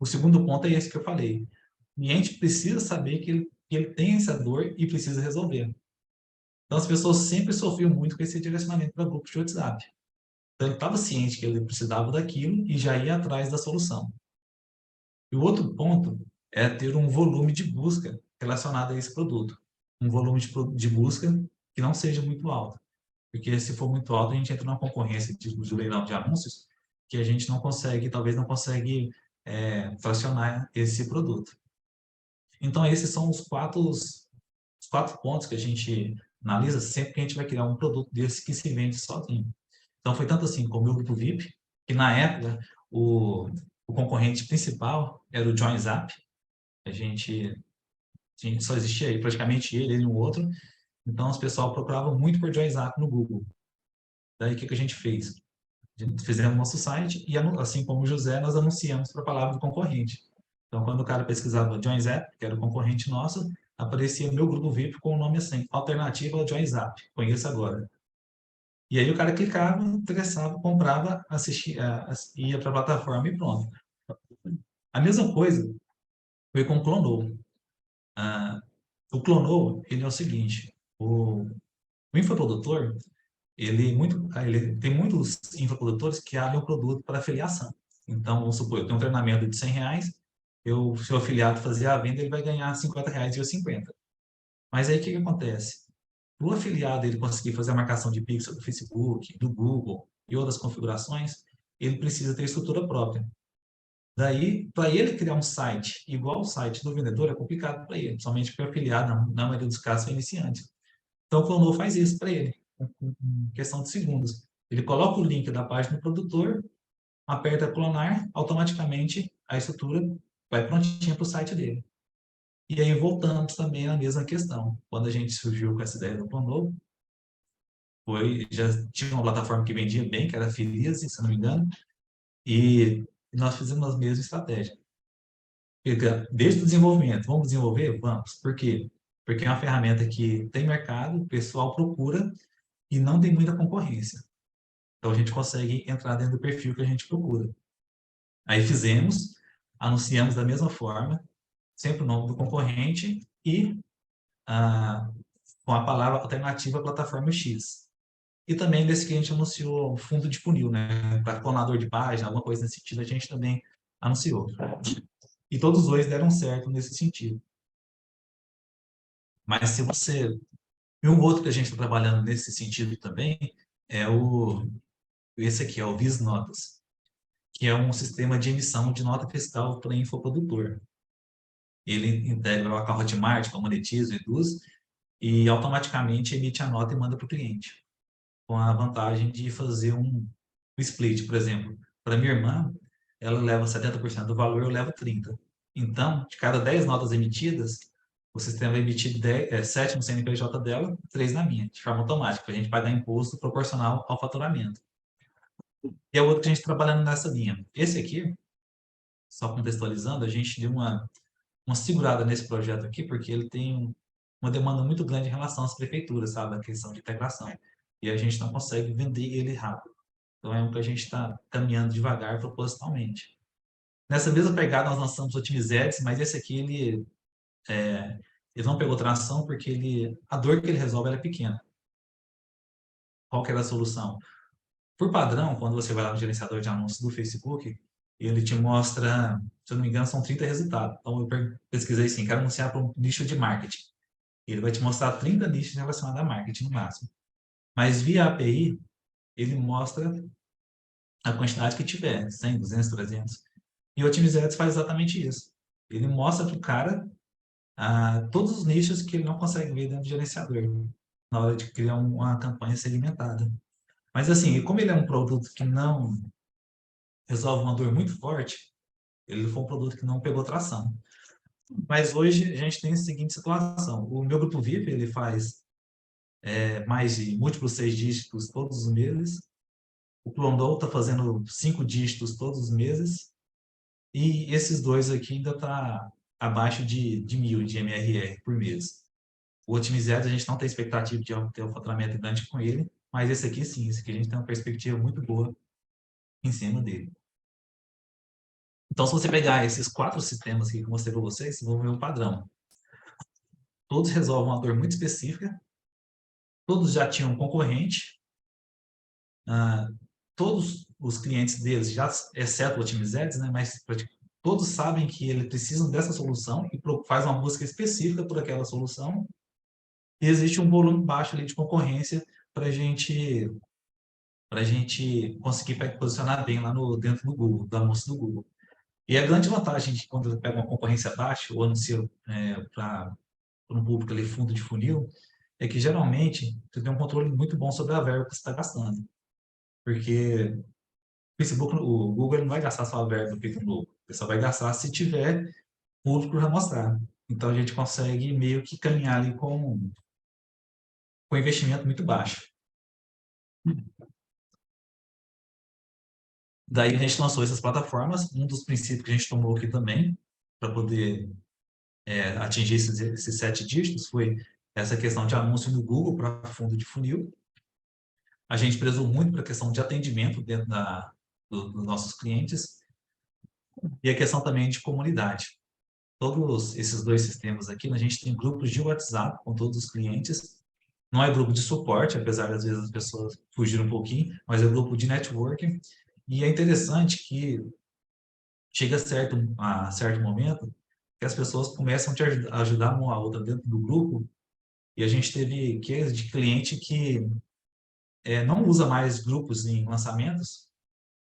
O segundo ponto é esse que eu falei. O cliente precisa saber que ele tem essa dor e precisa resolver. Então, as pessoas sempre sofriam muito com esse direcionamento para grupos de WhatsApp. Então, ele estava ciente que ele precisava daquilo e já ia atrás da solução. E o outro ponto é ter um volume de busca relacionado a esse produto. Um volume de busca que não seja muito alto. Porque se for muito alto, a gente entra numa concorrência de leilão de anúncios que a gente não consegue, talvez não consegue fracionar esse produto. Então, esses são os quatro pontos que a gente analisa sempre que a gente vai criar um produto desse que se vende sozinho. Então, foi tanto assim com o meu grupo VIP, que na época o concorrente principal era o JoinZap. A gente só existia aí praticamente ele e um outro. Então, os pessoal procurava muito por JoinZap no Google. Daí, o que a gente fez? Fizemos nosso site e, assim como o José, nós anunciamos para a palavra do concorrente. Então, quando o cara pesquisava JoinZap, que era o concorrente nosso, aparecia meu grupo VIP com o nome assim, Alternativa ao JoinZap, conheça agora. E aí o cara clicava, interessava, comprava, assistia, ia para a plataforma e pronto. A mesma coisa foi com o Clonou. O Clonou, ele é o seguinte, o infoprodutor, ele tem muitos infoprodutores que abrem um produto para afiliação. Então, vamos supor, eu tenho um treinamento de R$ 100, se o afiliado fazer a venda, ele vai ganhar R$ 50 e eu 50. Mas aí o que acontece? Para o afiliado ele conseguir fazer a marcação de pixel do Facebook, do Google e outras configurações, ele precisa ter estrutura própria. Daí, para ele criar um site igual ao site do vendedor, é complicado para ele, somente porque o afiliado, na maioria dos casos, é iniciante. Então, o Clonou faz isso para ele, em questão de segundos. Ele coloca o link da página do produtor, aperta clonar, automaticamente a estrutura vai prontinha para o site dele. E aí voltamos também na mesma questão. Quando a gente surgiu com essa ideia do Clonou, já tinha uma plataforma que vendia bem, que era a Filiase, se não me engano, e nós fizemos a mesma estratégia. Desde o desenvolvimento, vamos desenvolver? Vamos. Por quê? Porque é uma ferramenta que tem mercado, o pessoal procura e não tem muita concorrência. Então, a gente consegue entrar dentro do perfil que a gente procura. Aí fizemos, anunciamos da mesma forma, sempre o nome do concorrente e com a palavra alternativa plataforma X. E também desse que a gente anunciou fundo de funil, né? Para clonador de página, alguma coisa nesse sentido, a gente também anunciou. E todos os dois deram certo nesse sentido. Mas se você... E um outro que a gente está trabalhando nesse sentido também é esse aqui, é o VisNotas, que é um sistema de emissão de nota fiscal para infoprodutor. Ele integra a Hotmart, com a Monetizo, Eduz, e automaticamente emite a nota e manda para o cliente. Com a vantagem de fazer um split, por exemplo. Para minha irmã, ela leva 70% do valor, eu levo 30%. Então, de cada 10 notas emitidas, o sistema vai emitir 7 no CNPJ dela, 3 na minha, de forma automática, para a gente pagar imposto proporcional ao faturamento. E é outro que a gente está trabalhando nessa linha. Esse aqui, só contextualizando, a gente deu uma segurada nesse projeto aqui, porque ele tem uma demanda muito grande em relação às prefeituras, sabe? A questão de integração. E a gente não consegue vender ele rápido. Então é um que a gente está caminhando devagar propositalmente. Nessa mesma pegada nós lançamos o Otimizettes, mas esse aqui ele não pegou tração porque a dor que ele resolve é pequena. Qual que era a solução? Por padrão, quando você vai lá no gerenciador de anúncios do Facebook, ele te mostra, se eu não me engano, são 30 resultados. Então eu pesquisei assim, quero anunciar para um nicho de marketing. Ele vai te mostrar 30 nichos relacionados a marketing no máximo. Mas via API, ele mostra a quantidade que tiver, 100, 200, 300. E o Otimizettes faz exatamente isso. Ele mostra para o cara todos os nichos que ele não consegue ver dentro do gerenciador, na hora de criar uma campanha segmentada. Mas assim, como ele é um produto que não resolve uma dor muito forte, ele foi um produto que não pegou tração. Mas hoje a gente tem a seguinte situação. O meu grupo VIP, ele faz mais de múltiplos 6 dígitos todos os meses. O Plondol está fazendo 5 dígitos todos os meses. E esses dois aqui ainda está abaixo de 1.000 de MRR por mês. O Otimizado, a gente não tem expectativa de ter um faturamento grande com ele, mas esse aqui sim, esse aqui a gente tem uma perspectiva muito boa em cima dele. Então, se você pegar esses 4 sistemas aqui que eu mostrei para vocês, vocês vão ver um padrão. Todos resolvem uma dor muito específica, todos já tinham um concorrente, todos os clientes deles, já, exceto o Otimizettes, né, mas todos sabem que eles precisam dessa solução e faz uma busca específica por aquela solução. E existe um volume baixo ali de concorrência para a gente conseguir posicionar bem lá dentro do Google, do anúncio do Google. E a grande vantagem de quando você pega uma concorrência baixa ou anuncia para um público ali fundo de funil, é que geralmente você tem um controle muito bom sobre a verba que você está gastando. Porque o Google não vai gastar só a verba feita no Google. Ele só vai gastar se tiver público para mostrar. Então a gente consegue meio que caminhar ali com investimento muito baixo. Daí a gente lançou essas plataformas. Um dos princípios que a gente tomou aqui também, para poder atingir esses 7 dígitos, foi essa questão de anúncio no Google para fundo de funil. A gente prezou muito para a questão de atendimento dentro dos nossos clientes e a questão também de comunidade. Todos esses 2 sistemas aqui, a gente tem grupos de WhatsApp com todos os clientes. Não é grupo de suporte, apesar de às vezes as pessoas fugirem um pouquinho, mas é grupo de networking. E é interessante que chega a certo momento que as pessoas começam a ajudar uma a outra dentro do grupo, e a gente teve cases de cliente que não usa mais grupos em lançamentos,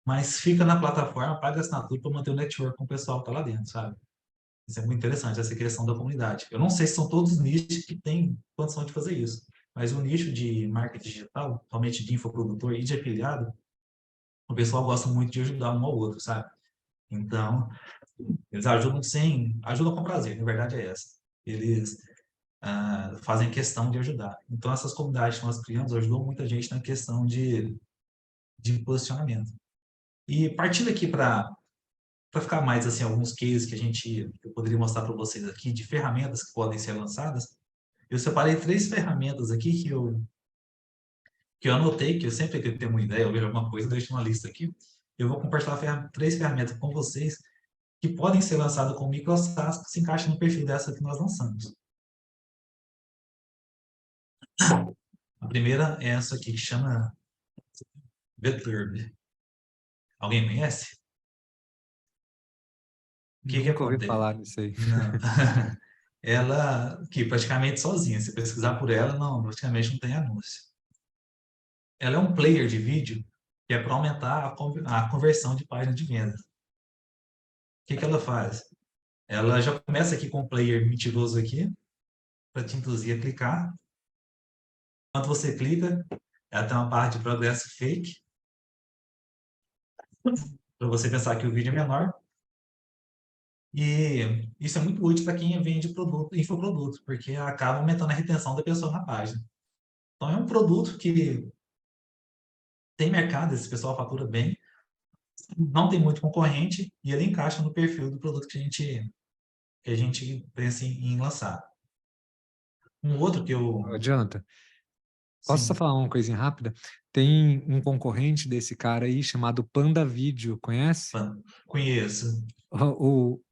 mas fica na plataforma, paga assinatura para manter o network com o pessoal que está lá dentro, sabe? Isso é muito interessante, essa questão da comunidade. Eu não sei se são todos os nichos que têm condição de fazer isso, mas o nicho de marketing digital, somente de infoprodutor e de afiliado, o pessoal gosta muito de ajudar um ao outro, sabe? Então, eles ajudam com prazer, na verdade é essa. Eles fazem questão de ajudar. Então, essas comunidades que nós criamos ajudam muita gente na questão de posicionamento. E partindo aqui para ficar mais assim, alguns cases que eu poderia mostrar para vocês aqui, de ferramentas que podem ser lançadas, eu separei 3 ferramentas aqui que eu anotei, que eu sempre que eu tenho uma ideia, eu vejo alguma coisa, eu deixo uma lista aqui. Eu vou compartilhar 3 ferramentas com vocês que podem ser lançadas com micro SaaS que se encaixam no perfil dessa que nós lançamos. A primeira é essa aqui, que chama Veturb. Alguém conhece? O que
Nunca ouvi
acontece?
falar nisso aí.
Não. Ela, que praticamente sozinha, se pesquisar por ela, praticamente não tem anúncio. Ela é um player de vídeo que é para aumentar a conversão de página de venda. O que ela faz? Ela já começa aqui com um player mentiroso aqui, para te induzir a clicar. Quando você clica, ela tem uma barra de progresso fake, para você pensar que o vídeo é menor. E isso é muito útil para quem vende infoproduto, porque acaba aumentando a retenção da pessoa na página. Então, é um produto que tem mercado, esse pessoal fatura bem, não tem muito concorrente e ele encaixa no perfil do produto que a gente pensa em lançar. Um outro que
Ô, Jonathan, posso só
sim,
falar uma coisinha rápida? Tem um concorrente desse cara aí chamado Panda Video, conhece?
conheço.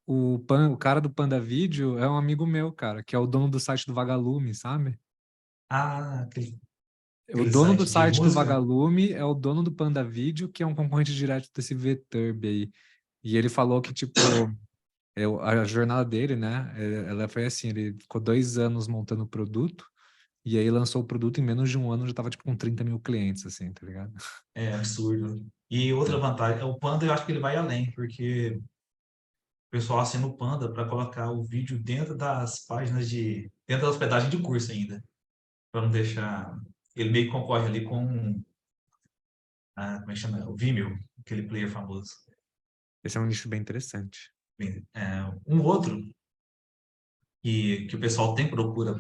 O cara do Panda Video é um amigo meu, cara, que é o dono do site do Vagalume, sabe?
Ah,
O
aquele
dono do
site de
site do
música?
Vagalume é o dono do Panda Video, que é um concorrente direto desse VTurb aí. E ele falou que, tipo, a jornada dele, né? Ela foi assim, ele ficou 2 anos montando o produto, e aí lançou o produto em menos de um ano, já tava, tipo, com 30 mil clientes, assim, tá ligado?
É absurdo. E outra vantagem, o Panda eu acho que ele vai além, porque o pessoal assina o Panda para colocar o vídeo dentro das páginas dentro da hospedagem de curso ainda, para não deixar. Ele meio que concorre ali com, como é que chama? O Vimeo, aquele player famoso.
Esse é um nicho bem interessante.
Bem, um outro que o pessoal tem procura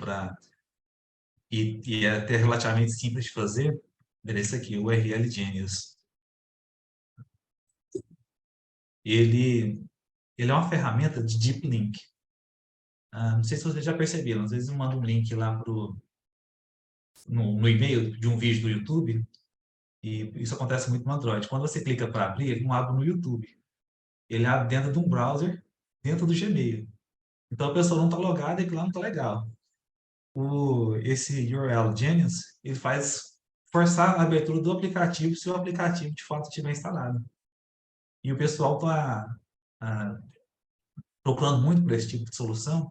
e é até relativamente simples de fazer, é esse aqui, o URL Genius. Ele, ele é uma ferramenta de deep link. Não sei se vocês já perceberam, às vezes eu mando um link lá no e-mail de um vídeo do YouTube, e isso acontece muito no Android. Quando você clica para abrir, ele não abre no YouTube. Ele abre dentro de um browser, dentro do Gmail. Então a pessoa não está logada e que lá não está legal. Esse URL Genius, ele faz forçar a abertura do aplicativo se o aplicativo de fato estiver instalado. E o pessoal está procurando muito por esse tipo de solução,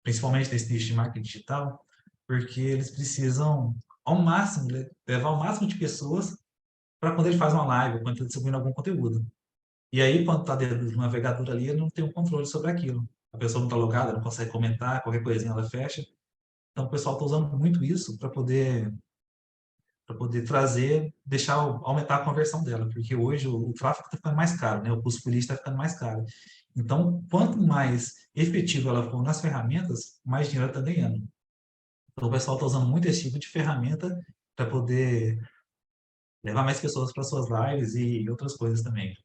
principalmente nesse nicho de marketing digital, porque eles precisam, ao máximo, levar o máximo de pessoas para quando ele faz uma live, ou quando ele está distribuindo algum conteúdo. E aí, quando está dentro do navegador ali, ele não tem um controle sobre aquilo. A pessoa não está logada, não consegue comentar, qualquer coisinha ela fecha. Então, o pessoal está usando muito isso para poder trazer, aumentar a conversão dela, porque hoje o tráfego está ficando mais caro, né? O custo por lead está ficando mais caro. Então, quanto mais efetivo ela for nas ferramentas, mais dinheiro ela está ganhando. Então, o pessoal está usando muito esse tipo de ferramenta para poder levar mais pessoas para suas lives e outras coisas também.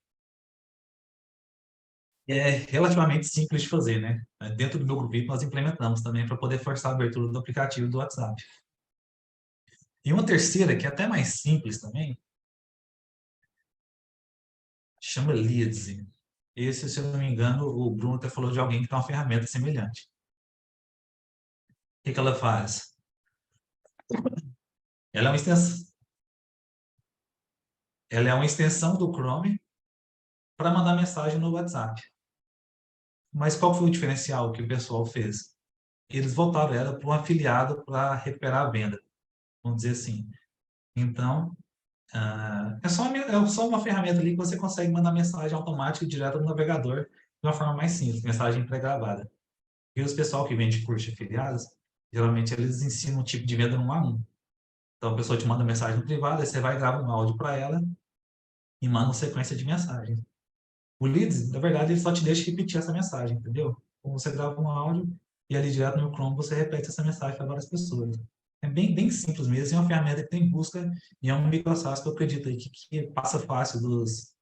É relativamente simples de fazer, né? Dentro do meu grupo nós implementamos também para poder forçar a abertura do aplicativo do WhatsApp. E uma terceira, que é até mais simples também, chama Leads. Esse, se eu não me engano, o Bruno até falou de alguém que tem uma ferramenta semelhante. O que ela faz? Ela é uma extensão, ela é uma extensão do Chrome para mandar mensagem no WhatsApp. Mas qual foi o diferencial que o pessoal fez? Eles voltaram ela para um afiliado para recuperar a venda, vamos dizer assim. Então, é só uma ferramenta ali que você consegue mandar mensagem automática e direto no navegador de uma forma mais simples, mensagem pré-gravada. E os pessoal que vende curso de afiliados, geralmente eles ensinam um tipo de venda no A1. Então, a pessoa te manda mensagem privada, aí você vai e grava um áudio para ela e manda uma sequência de mensagens. O Leads, na verdade, ele só te deixa repetir essa mensagem, entendeu? Então, você grava um áudio e ali direto no Chrome você repete essa mensagem para várias pessoas. É bem, bem simples mesmo, é uma ferramenta que tem busca e é um microsas que eu acredito aí que passa fácil dos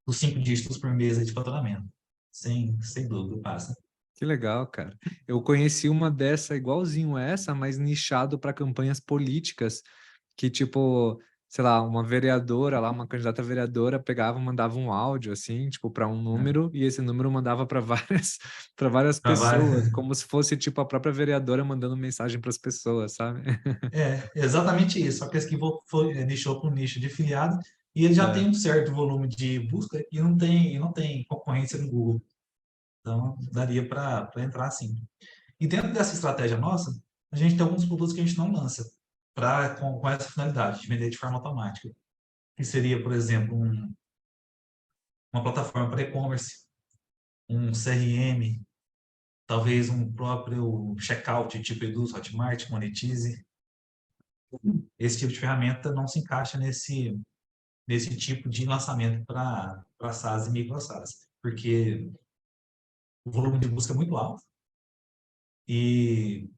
5 dígitos por mês aí de faturamento. Sem dúvida, passa.
Que legal, cara. Eu conheci uma dessa igualzinho essa, mas nichado para campanhas políticas, que tipo, sei lá, uma vereadora lá, uma candidata a vereadora pegava, mandava um áudio assim, tipo, para um
Né?
número e esse número mandava para várias para várias
Trabalho.
pessoas, como se fosse tipo a própria vereadora mandando mensagem para as pessoas, sabe?
É, exatamente isso. Só que esse aqui nichou para um nicho de afiliado e ele já tem
É,
um certo volume de busca e não tem concorrência no Google. Então, daria para entrar assim. E dentro dessa estratégia nossa, a gente tem alguns produtos que a gente não lança com essa finalidade, de vender de forma automática. Que seria, por exemplo, uma plataforma para e-commerce, um CRM, talvez um próprio checkout tipo Edu, Hotmart, Monetize. Esse tipo de ferramenta não se encaixa nesse tipo de lançamento para SaaS e micro SaaS, porque o volume de busca é muito alto e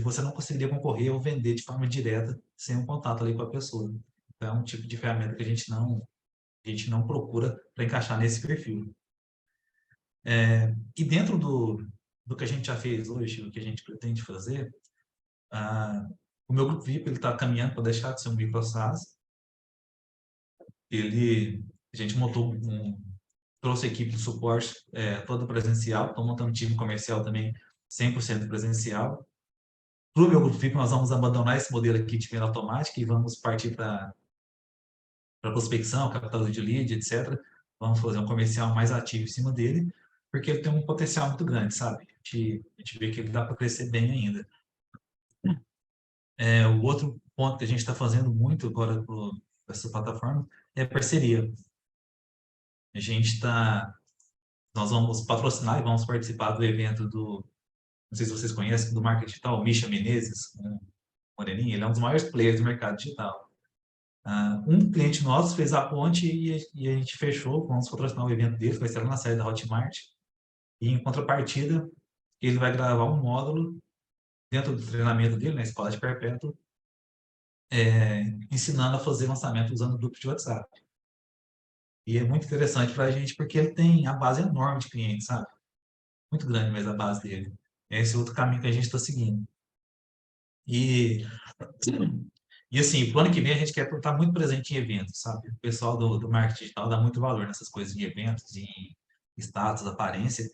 você não conseguiria concorrer ou vender de forma direta sem um contato ali com a pessoa. Então, é um tipo de ferramenta que a gente não procura para encaixar nesse perfil. E dentro do que a gente já fez hoje, o que a gente pretende fazer, O meu grupo VIP está caminhando para deixar de ser um micro SaaS. A gente trouxe a equipe de suporte toda presencial, estou montando um time comercial também 100% presencial. Para o meu grupo VIP, nós vamos abandonar esse modelo aqui de venda automática e vamos partir para prospecção, captação de lead, etc. Vamos fazer um comercial mais ativo em cima dele, porque ele tem um potencial muito grande, sabe? A gente vê que ele dá para crescer bem ainda. O outro ponto que a gente está fazendo muito agora para essa plataforma é parceria. Nós vamos patrocinar e vamos participar do evento não sei se vocês conhecem, do marketing digital, o Misha Menezes, um moreninho, ele é um dos maiores players do mercado digital. Um cliente nosso fez a ponte e a gente fechou, vamos patrocinar o evento dele, vai ser lá na sede da Hotmart, e em contrapartida, ele vai gravar um módulo dentro do treinamento dele, na Escola de Perpétuo, ensinando a fazer lançamento usando o grupo de WhatsApp. E é muito interessante para a gente, porque ele tem a base enorme de clientes, sabe? Muito grande mesmo a base dele. Esse é outro caminho que a gente está seguindo. E assim, pro ano que vem a gente quer estar muito presente em eventos, sabe? O pessoal do marketing digital dá muito valor nessas coisas de eventos, em status, aparência.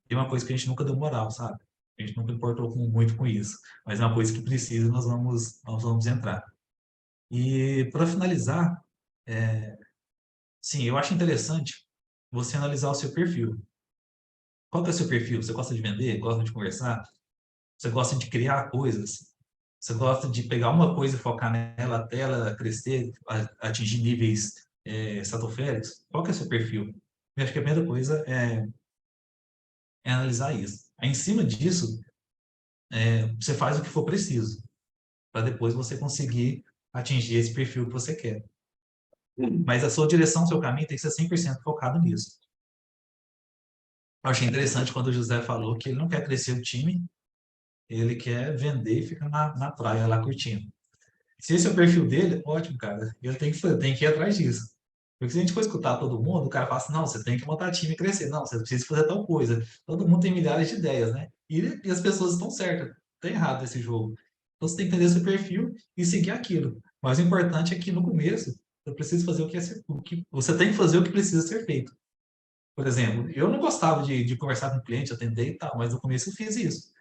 E é uma coisa que a gente nunca deu moral, sabe? A gente nunca importou muito com isso. Mas é uma coisa que precisa, nós vamos entrar. E para finalizar, sim, eu acho interessante você analisar o seu perfil. Qual que é o seu perfil? Você gosta de vender? Gosta de conversar? Você gosta de criar coisas? Você gosta de pegar uma coisa e focar nela até ela crescer, atingir níveis estratosféricos? Qual que é o seu perfil? Eu acho que a primeira coisa é analisar isso. Aí, em cima disso, você faz o que for preciso, para depois você conseguir atingir esse perfil que você quer. Mas a sua direção, o seu caminho tem que ser 100% focado nisso. Eu achei interessante quando o José falou que ele não quer crescer o time, ele quer vender e ficar na praia lá curtindo. Se esse é o perfil dele, ótimo, cara. Ele tem que ir atrás disso. Porque se a gente for escutar todo mundo, o cara fala assim, não, você tem que montar time e crescer. Não, você precisa fazer tal coisa. Todo mundo tem milhares de ideias, né? E as pessoas estão certas. Está errado esse jogo. Então você tem que entender seu perfil e seguir aquilo. Mas o importante é que no começo, você precisa fazer você tem que fazer o que precisa ser feito. Por exemplo, eu não gostava de conversar com o cliente, atender e tal, mas no começo eu fiz isso.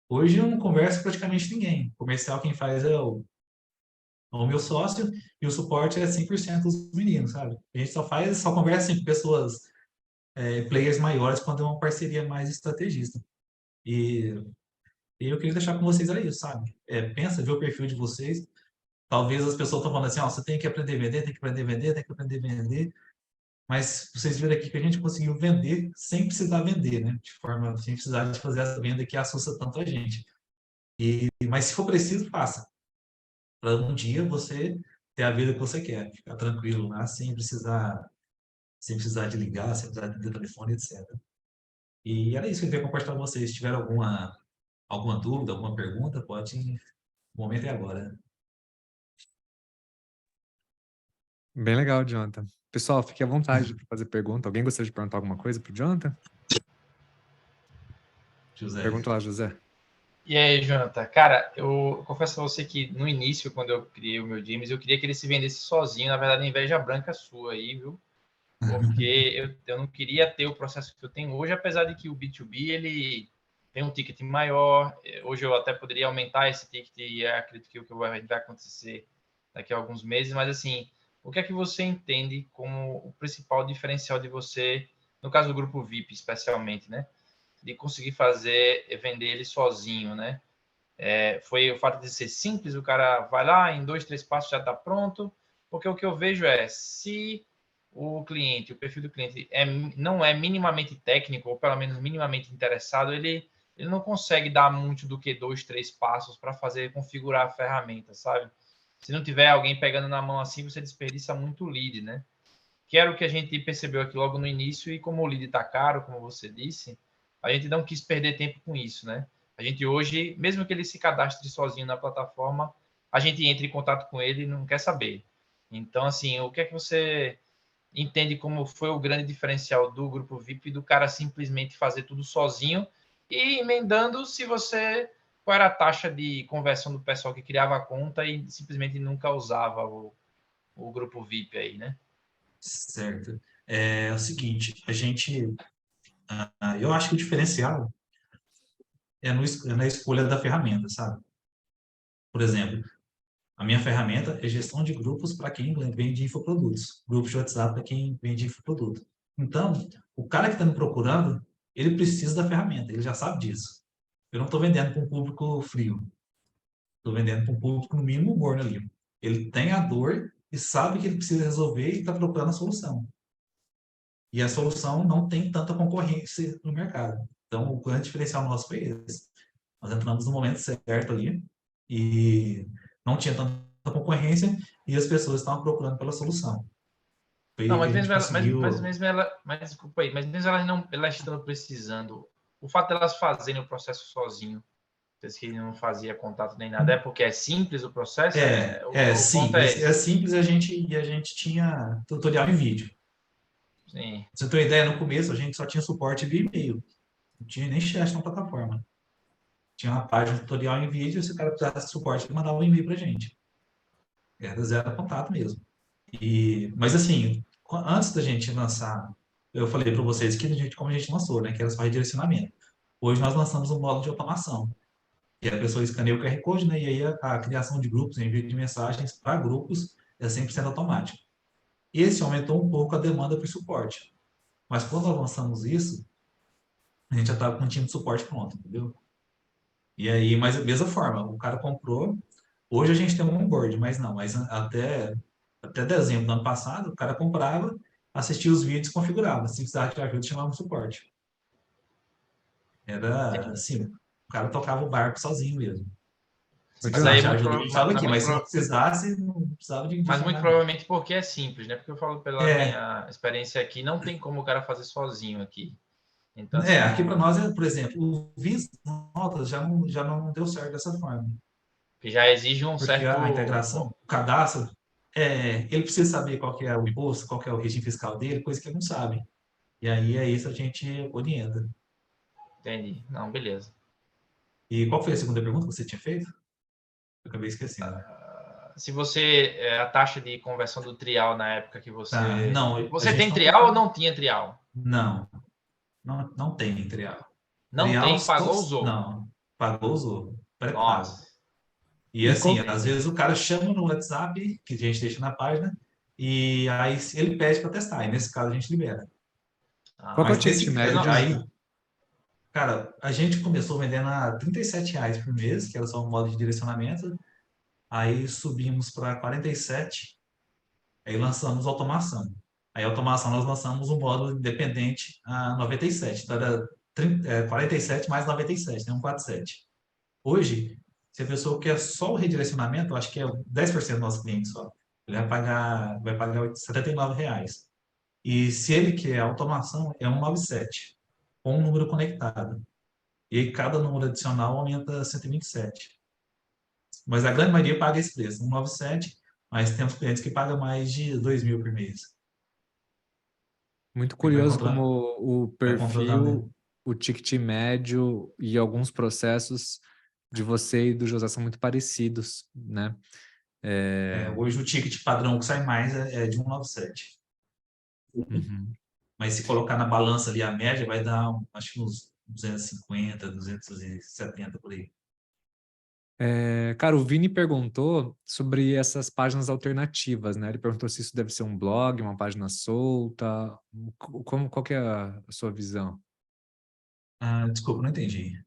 Hoje eu não converso com praticamente ninguém. O comercial quem faz é o meu sócio e o suporte é 100% os meninos, sabe? A gente só conversa assim, com pessoas, players maiores quando é uma parceria mais estrategista. E eu queria deixar com vocês era isso, sabe? Pensa, vê o perfil de vocês. Talvez as pessoas estão falando assim, ó, você tem que aprender a vender, tem que aprender a vender, tem que aprender a vender. Mas vocês viram aqui que a gente conseguiu vender sem precisar vender, né? Sem precisar de fazer essa venda que assusta tanto a gente. Mas se for preciso, faça. Para um dia você ter a vida que você quer, ficar tranquilo lá, sem precisar de ligar, sem precisar de telefone, etc. E era isso que eu queria compartilhar com vocês. Se tiver alguma dúvida, alguma pergunta, o momento é agora.
Bem legal, Jonathan. Pessoal, fique à vontade para fazer pergunta. Alguém gostaria de perguntar alguma coisa para o Jonathan?
José.
Pergunta lá, José.
E aí, Jonathan? Cara, eu confesso a você que no início, quando eu criei o meu James, eu queria que ele se vendesse sozinho. Na verdade, inveja branca sua aí, viu? Porque eu não queria ter o processo que eu tenho hoje, apesar de que o B2B ele tem um ticket maior. Hoje eu até poderia aumentar esse ticket e acredito que o que vai acontecer daqui a alguns meses. Mas assim, o que é que você entende como o principal diferencial de você, no caso do grupo VIP especialmente, né? De conseguir vender ele sozinho, né? Foi o fato de ser simples, o cara vai lá, em 2, 3 passos já está pronto, porque o que eu vejo se o perfil do cliente não é minimamente técnico, ou pelo menos minimamente interessado, ele não consegue dar muito do que 2, 3 passos para configurar a ferramenta, sabe? Se não tiver alguém pegando na mão assim, você desperdiça muito lead, né? Que era o que a gente percebeu aqui logo no início, e como o lead está caro, como você disse, a gente não quis perder tempo com isso, né? A gente hoje, mesmo que ele se cadastre sozinho na plataforma, a gente entra em contato com ele e não quer saber. Então, assim, o que é que você entende como foi o grande diferencial do grupo VIP, do cara simplesmente fazer tudo sozinho e emendando se você qual era a taxa de conversão do pessoal que criava a conta e simplesmente nunca usava o grupo VIP aí, né?
Certo. É o seguinte, eu acho que o diferencial é na escolha da ferramenta, sabe? Por exemplo, a minha ferramenta é gestão de grupos para quem vende infoprodutos, grupos de WhatsApp para quem vende infoproduto. Então, o cara que está me procurando, ele precisa da ferramenta, ele já sabe disso. Eu não estou vendendo para um público frio, estou vendendo para um público no mínimo morno ali. Ele tem a dor e sabe que ele precisa resolver e está procurando a solução. E a solução não tem tanta concorrência no mercado. Então, o grande diferencial nosso foi esse. Nós entramos no momento certo ali e não tinha tanta concorrência e as pessoas estavam procurando pela solução. Foi
Não,
aí que
mas
a gente
mesmo ela,
conseguiu...
desculpa aí, mas mesmo elas estando precisando, o fato delas fazerem o processo sozinho, que ele não fazia contato nem nada, é porque é simples o processo? O ponto é
Simples. É
esse.
simples e a gente tinha tutorial em vídeo.
Sim,
Pra você ter uma ideia, no começo a gente só tinha suporte via e-mail. Não tinha nem chat na plataforma. Tinha uma página tutorial em vídeo, se o cara precisasse de suporte, ele mandava um e-mail pra gente. Era zero contato mesmo. Mas assim, antes da gente lançar, eu falei para vocês que como a gente lançou, né, que era só redirecionamento. Hoje nós lançamos um módulo de automação, que a pessoa escaneia o QR Code, né, e aí a criação de grupos, envio de mensagens para grupos é 100% automático. Esse aumentou um pouco a demanda por suporte. Mas quando nós lançamos isso, a gente já estava com um time de suporte pronto, entendeu? E aí, mas da mesma forma, o cara comprou. Hoje a gente tem um onboard, mas não, até dezembro do ano passado, o cara comprava, assistia os vídeos e configurava. Se precisava de ajuda, chamava o suporte. Era
entendi.
assim, o cara tocava o barco sozinho mesmo.
Ô,
Se
Mas aí
precisasse
é
de
muito,
ajuda, a gente estava aqui, mas se não
muito,
precisasse, não precisava de
mas muito
chamar, não.
provavelmente porque é simples, né? Porque eu falo pela
É,
minha experiência aqui, não tem como o cara fazer sozinho aqui. Então, assim,
aqui para nós, por exemplo, o Vista Notas já não deu certo dessa forma.
que já exige um
Porque a
certo.
integração, o cadastro, ele precisa saber qual que é o imposto, qual que é o regime fiscal dele, coisa que ele não sabe. E aí é isso a gente orienta.
Entendi. Não, beleza.
E qual foi a segunda pergunta que você tinha feito? Eu acabei esquecendo.
Se você. A taxa de conversão do trial na época que
Tá,
você.
não, a
Você
gente
tem
não
trial ou
tocava.
não tinha trial?
Não, não tem trial.
Não
Trial,
tem, pagou, usou.
não. Pagou, usou. Pré-pago.
Nossa.
E
E
assim,
qual,
às
Entendi.
vezes o cara chama no WhatsApp, que a gente deixa na página, e aí ele pede para testar. E nesse caso a gente libera.
qual que é o
Ah,
Mas
ticket
nesse,
médio?
aí, cara, a gente começou vendendo a R$ 37 por mês, que era só um modo de direcionamento. Aí subimos para 47. Aí lançamos automação. Aí automação nós lançamos um módulo independente a 97. Então era 47 mais 97, né? 147. Hoje, se a pessoa quer só o redirecionamento, eu acho que é 10% do nosso cliente só. Ele vai pagar R$ 79. E se ele quer automação, é 197, com um número conectado. E aí cada número adicional aumenta 127. Mas a grande maioria paga esse preço, 197, mas temos clientes que pagam mais de 2.000 por mês.
Muito
Ele
curioso como o
vai contratando.
perfil, o ticket médio e alguns processos de você e do José são muito parecidos, né?
Hoje o ticket padrão que sai mais é de 197.
Uhum.
Mas se colocar na balança ali a média, vai dar, acho que uns 250, 270 por aí.
Cara, o Vini perguntou sobre essas páginas alternativas, né? Ele perguntou se isso deve ser um blog, uma página solta. Qual que é a sua visão?
Desculpa, não entendi.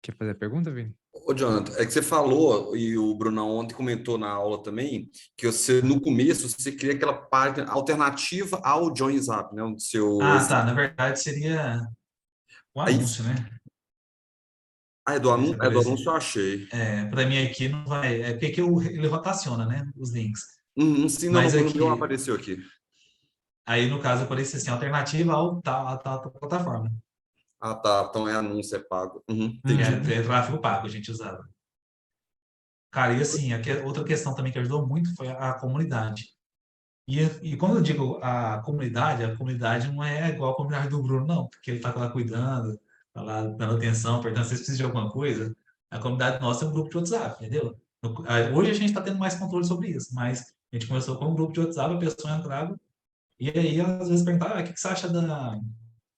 Quer fazer a pergunta, Vini?
Ô, Jonathan, é que você falou, e o Brunão ontem comentou na aula também, que você, no começo, você cria aquela página alternativa ao JoinZap, né? O seu,
Tá. Na verdade, seria o
aí,
anúncio, né? Se
é do
aparecer.
anúncio, eu achei.
Para mim aqui não vai. É porque aqui ele rotaciona, né? Os links.
Sim, não,
Mas
no meu
aqui.
apareceu aqui.
Aí, no caso, aparece assim, alternativa ao tal plataforma.
Ah, tá. Então é anúncio, é pago.
Que
Entendi.
é tráfego pago, a gente usava. Cara, e assim, outra questão também que ajudou muito foi a comunidade. E quando eu digo a comunidade não é igual a comunidade do Bruno, não, porque ele está lá cuidando. tá lá dando atenção, perguntando se vocês precisam de alguma coisa. A comunidade nossa é um grupo de WhatsApp, entendeu? Hoje a gente está tendo mais controle sobre isso, mas a gente começou com um grupo de WhatsApp, a pessoa entrava, e aí às vezes perguntava, o que você acha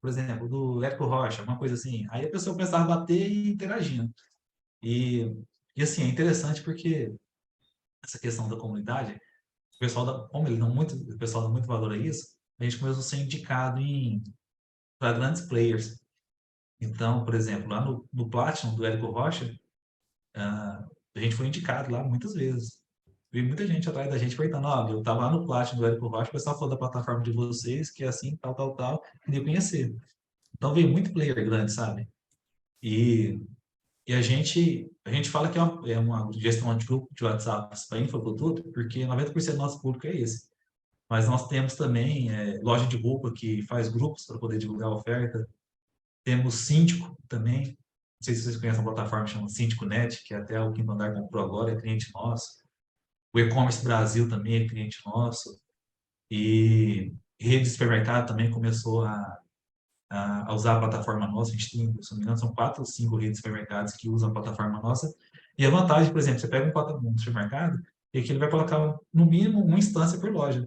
por exemplo, do Érico Rocha, alguma coisa assim. Aí a pessoa começava a bater e interagindo. E, e assim, é interessante porque essa questão da comunidade, como ele o pessoal dá muito valor a isso, a gente começou a ser indicado para grandes players. Então, por exemplo, lá no Platinum do Érico Rocha, a gente foi indicado lá muitas vezes. Vi muita gente atrás da gente perguntando, ó, eu tava lá no Platinum do Érico Rocha, o pessoal falou da plataforma de vocês, que é assim, tal, tal, tal, queria conhecer. Então veio muito player grande, sabe? E, e a gente fala que é uma gestão de grupo de WhatsApp para infoproduto, porque 90% do nosso público é esse. Mas nós temos também loja de roupa que faz grupos para poder divulgar a oferta. Temos Síndico também. Não sei se vocês conhecem uma plataforma que chama Síndico Net, que até o Quinto Andar comprou agora, é cliente nosso. O E-Commerce Brasil também é cliente nosso. E rede de supermercado também começou a usar a plataforma nossa. A gente tem, se não me engano, são 4 ou 5 redes de supermercados que usam a plataforma nossa. E a vantagem, por exemplo, você pega um supermercado e que ele vai colocar, no mínimo, uma instância por loja.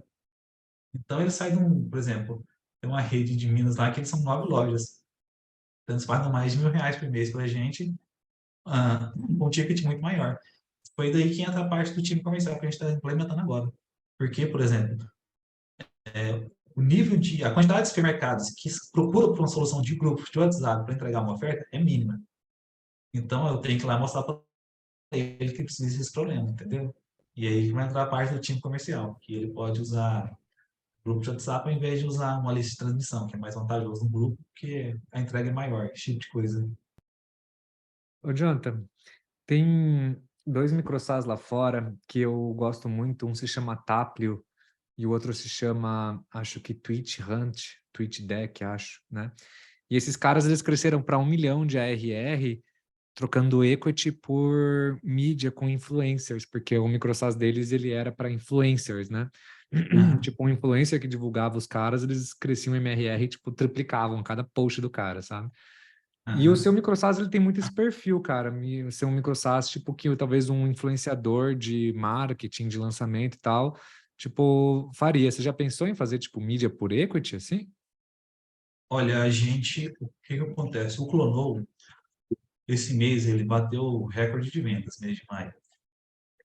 Então, ele sai por exemplo, tem uma rede de Minas lá que eles são 9 lojas. Então, eles pagam mais de R$ 1.000 por mês para a gente, com um ticket muito maior. Foi daí que entra a parte do time comercial que a gente está implementando agora. Porque, por exemplo, a quantidade de supermercados que procuram por uma solução de grupo de WhatsApp para entregar uma oferta é mínima. Então, eu tenho que ir lá mostrar para ele que precisa desse problema, entendeu? E aí vai entrar a parte do time comercial, que ele pode usar grupo de WhatsApp ao invés de usar uma lista de transmissão, que é mais vantajoso no grupo, porque a entrega é maior, esse tipo de coisa.
Ô, Jonathan, tem 2 microsas lá fora que eu gosto muito. Um se chama Taplio e o outro se chama, acho que Twitch Hunt, Twitch Deck, acho, né? E esses caras, eles cresceram para 1 milhão de ARR, trocando equity por mídia com influencers, porque o microsas deles, ele era para influencers, né? Tipo, um influencer que divulgava os caras, eles cresciam MRR, tipo, triplicavam cada post do cara, sabe? E o seu microsas, ele tem muito esse perfil, cara. Ser um microsas, tipo, que talvez um influenciador de marketing, de lançamento e tal, tipo, faria. Você já pensou em fazer, tipo, mídia por equity, assim?
Olha, o que acontece? O Clonou, esse mês, ele bateu o recorde de vendas, mês de maio.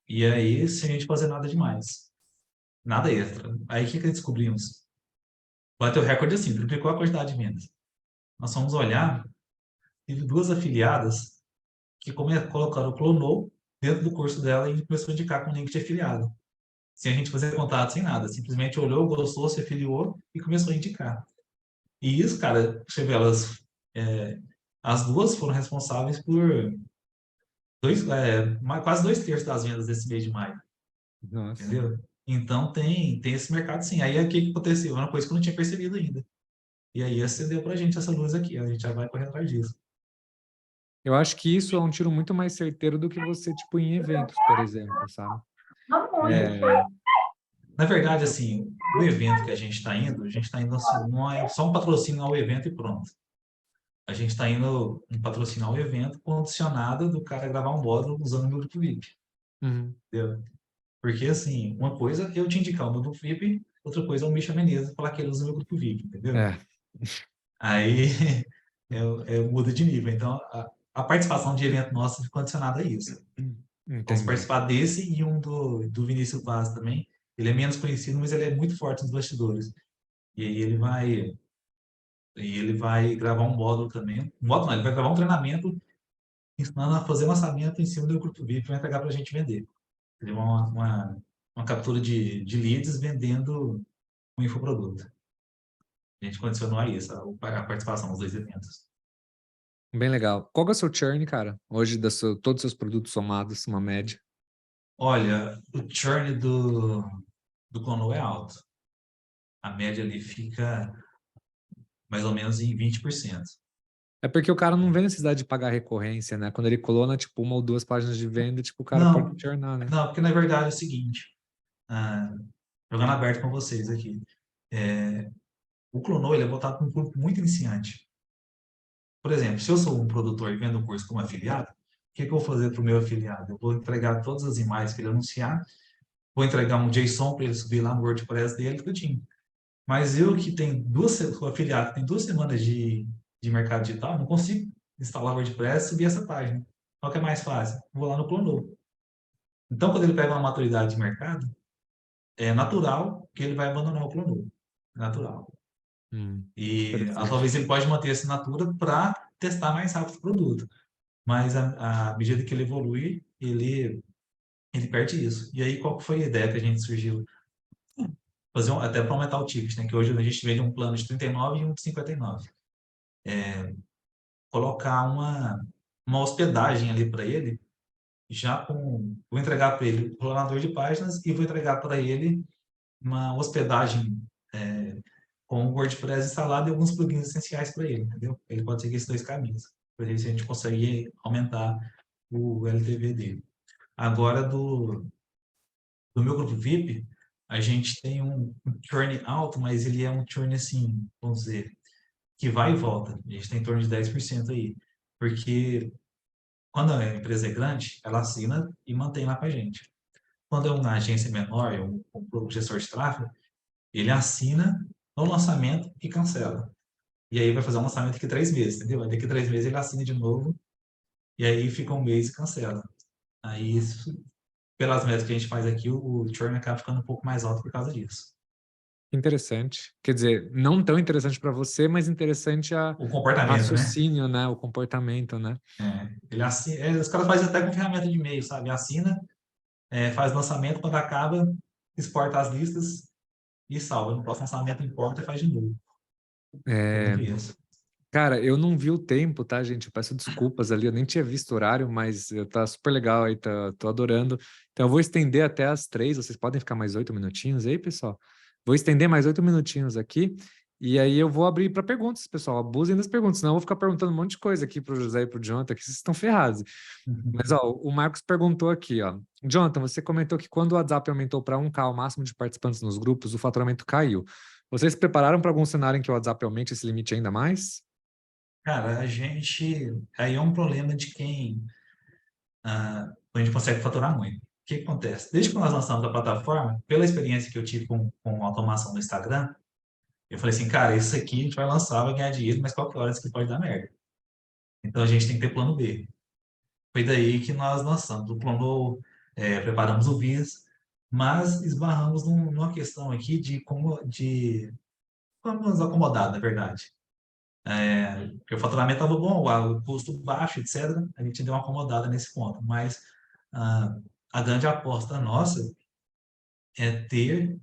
E aí, sem a gente fazer nada demais. Nada extra. Aí, o que descobrimos? Bateu o recorde assim, triplicou a quantidade de vendas. Nós fomos olhar, teve 2 afiliadas que colocaram o Clonou dentro do curso dela e começou a indicar com link de afiliado. Sem a gente fazer contato, sem nada. Simplesmente olhou, gostou, se afiliou e começou a indicar. E isso, cara, você vê, as 2 foram responsáveis por quase 2/3 das vendas desse mês de maio,
Nossa.
entendeu? Então tem esse mercado sim. Aí o que aconteceu? Uma coisa que eu não tinha percebido ainda. E aí acendeu pra gente essa luz aqui, a gente já vai correr atrás disso.
Eu acho que isso é um tiro muito mais certeiro do que você, tipo, em eventos, por exemplo, sabe?
Na verdade, assim, o evento que a gente está indo assim, não é só um patrocínio ao evento e pronto. A gente está indo patrocinar o evento condicionado do cara gravar um módulo usando o meu grupo VIP,
Uhum.
entendeu? Porque, assim, uma coisa é eu te indicar o meu grupo VIP, outra coisa é o Misha Menezes falar que ele usa o meu grupo VIP, entendeu?
É.
Aí muda de nível. Então, a participação de evento nosso é condicionada a isso. Vamos
Entendi.
participar desse e um do Vinícius Vaz também. Ele é menos conhecido, mas ele é muito forte nos bastidores. E aí ele vai gravar um módulo também. Um módulo não, ele vai gravar um treinamento ensinando a fazer lançamento em cima do grupo VIP para entregar para a gente vender. Ele é uma captura de leads vendendo um infoproduto. A gente condicionou a isso, a participação nos 2 eventos.
Bem legal. Qual que é o seu churn, cara? Hoje, todos os seus produtos somados, uma média.
Olha, o churn do Clonou é alto. A média ali fica mais ou menos em 20%.
É porque o cara não vê necessidade de pagar recorrência, né? Quando ele colona, tipo, 1 ou 2 páginas de venda, tipo, o cara pode
Não,
churnar, né?
não, porque na verdade é o seguinte, jogando aberto com vocês aqui, o Clonou ele é voltado para um público muito iniciante. Por exemplo, se eu sou um produtor e vendo um curso como afiliado, o que eu vou fazer para o meu afiliado? Eu vou entregar todas as imagens que ele anunciar, vou entregar um JSON para ele subir lá no WordPress dele, tudinho. Mas eu que tenho o afiliado que tem 2 semanas de mercado digital, não consigo instalar o WordPress e subir essa página. Qual que é mais fácil? Vou lá no Clonou. Então, quando ele pega uma maturidade de mercado, é natural que ele vai abandonar o Clonou. É natural. E talvez ele pode manter a assinatura para testar mais rápido o produto. Mas à medida que ele evolui, ele perde isso. E aí, qual que foi a ideia que a gente surgiu? Até para aumentar o ticket, né? Que hoje a gente vende um plano de 39 e um de 59. Colocar uma hospedagem ali para ele, vou entregar para ele o planador de páginas e vou entregar para ele uma hospedagem com o WordPress instalado e alguns plugins essenciais para ele, entendeu? Ele pode seguir esses 2 caminhos, para ver se a gente consegue aumentar o LTV dele. Agora, do meu grupo VIP, a gente tem um churn alto, mas ele é um churn assim, vamos dizer, que vai e volta. A gente tem em torno de 10% aí. Porque quando a empresa é grande, ela assina e mantém lá com a gente. Quando é uma agência menor, um gestor de tráfego, ele assina no lançamento e cancela. E aí vai fazer um lançamento daqui 3 meses, entendeu? Aí daqui 3 meses ele assina de novo, e aí fica um mês e cancela. Aí, pelas metas que a gente faz aqui, o churn acaba ficando um pouco mais alto por causa disso.
Interessante. Quer dizer, não tão interessante para você, mas interessante
O comportamento,
raciocínio, né? O comportamento, né?
Ele assina, os caras fazem até com ferramenta de e-mail, sabe? Assina, faz lançamento, quando acaba, exporta as listas e salva. No próximo lançamento importa e faz de novo. É muito isso.
Cara, eu não vi o tempo, tá, gente? Eu peço desculpas ali, eu nem tinha visto o horário, mas tá super legal aí, tô adorando. Então eu vou estender até as 3, vocês podem ficar mais 8 minutinhos aí, pessoal? Vou estender mais 8 minutinhos aqui, e aí eu vou abrir para perguntas, pessoal. Abusem das perguntas, senão eu vou ficar perguntando um monte de coisa aqui pro José e pro Jonathan, que vocês estão ferrados. Mas, ó, o Marcos perguntou aqui, ó. Jonathan, você comentou que quando o WhatsApp aumentou para 1K o máximo de participantes nos grupos, o faturamento caiu. Vocês se prepararam para algum cenário em que o WhatsApp aumente esse limite ainda mais?
Cara, aí é um problema de quem a gente consegue faturar muito. O que acontece? Desde que nós lançamos a plataforma, pela experiência que eu tive com automação no Instagram, eu falei assim, cara, isso aqui a gente vai lançar, vai ganhar dinheiro, mas qualquer hora isso aqui pode dar merda. Então a gente tem que ter plano B. Foi daí que nós lançamos o plano, preparamos o VIS, mas esbarramos numa questão aqui de como nos acomodar, na verdade. Porque o faturamento estava bom, o custo baixo, etc. A gente deu uma acomodada nesse ponto. Mas a grande aposta nossa é ter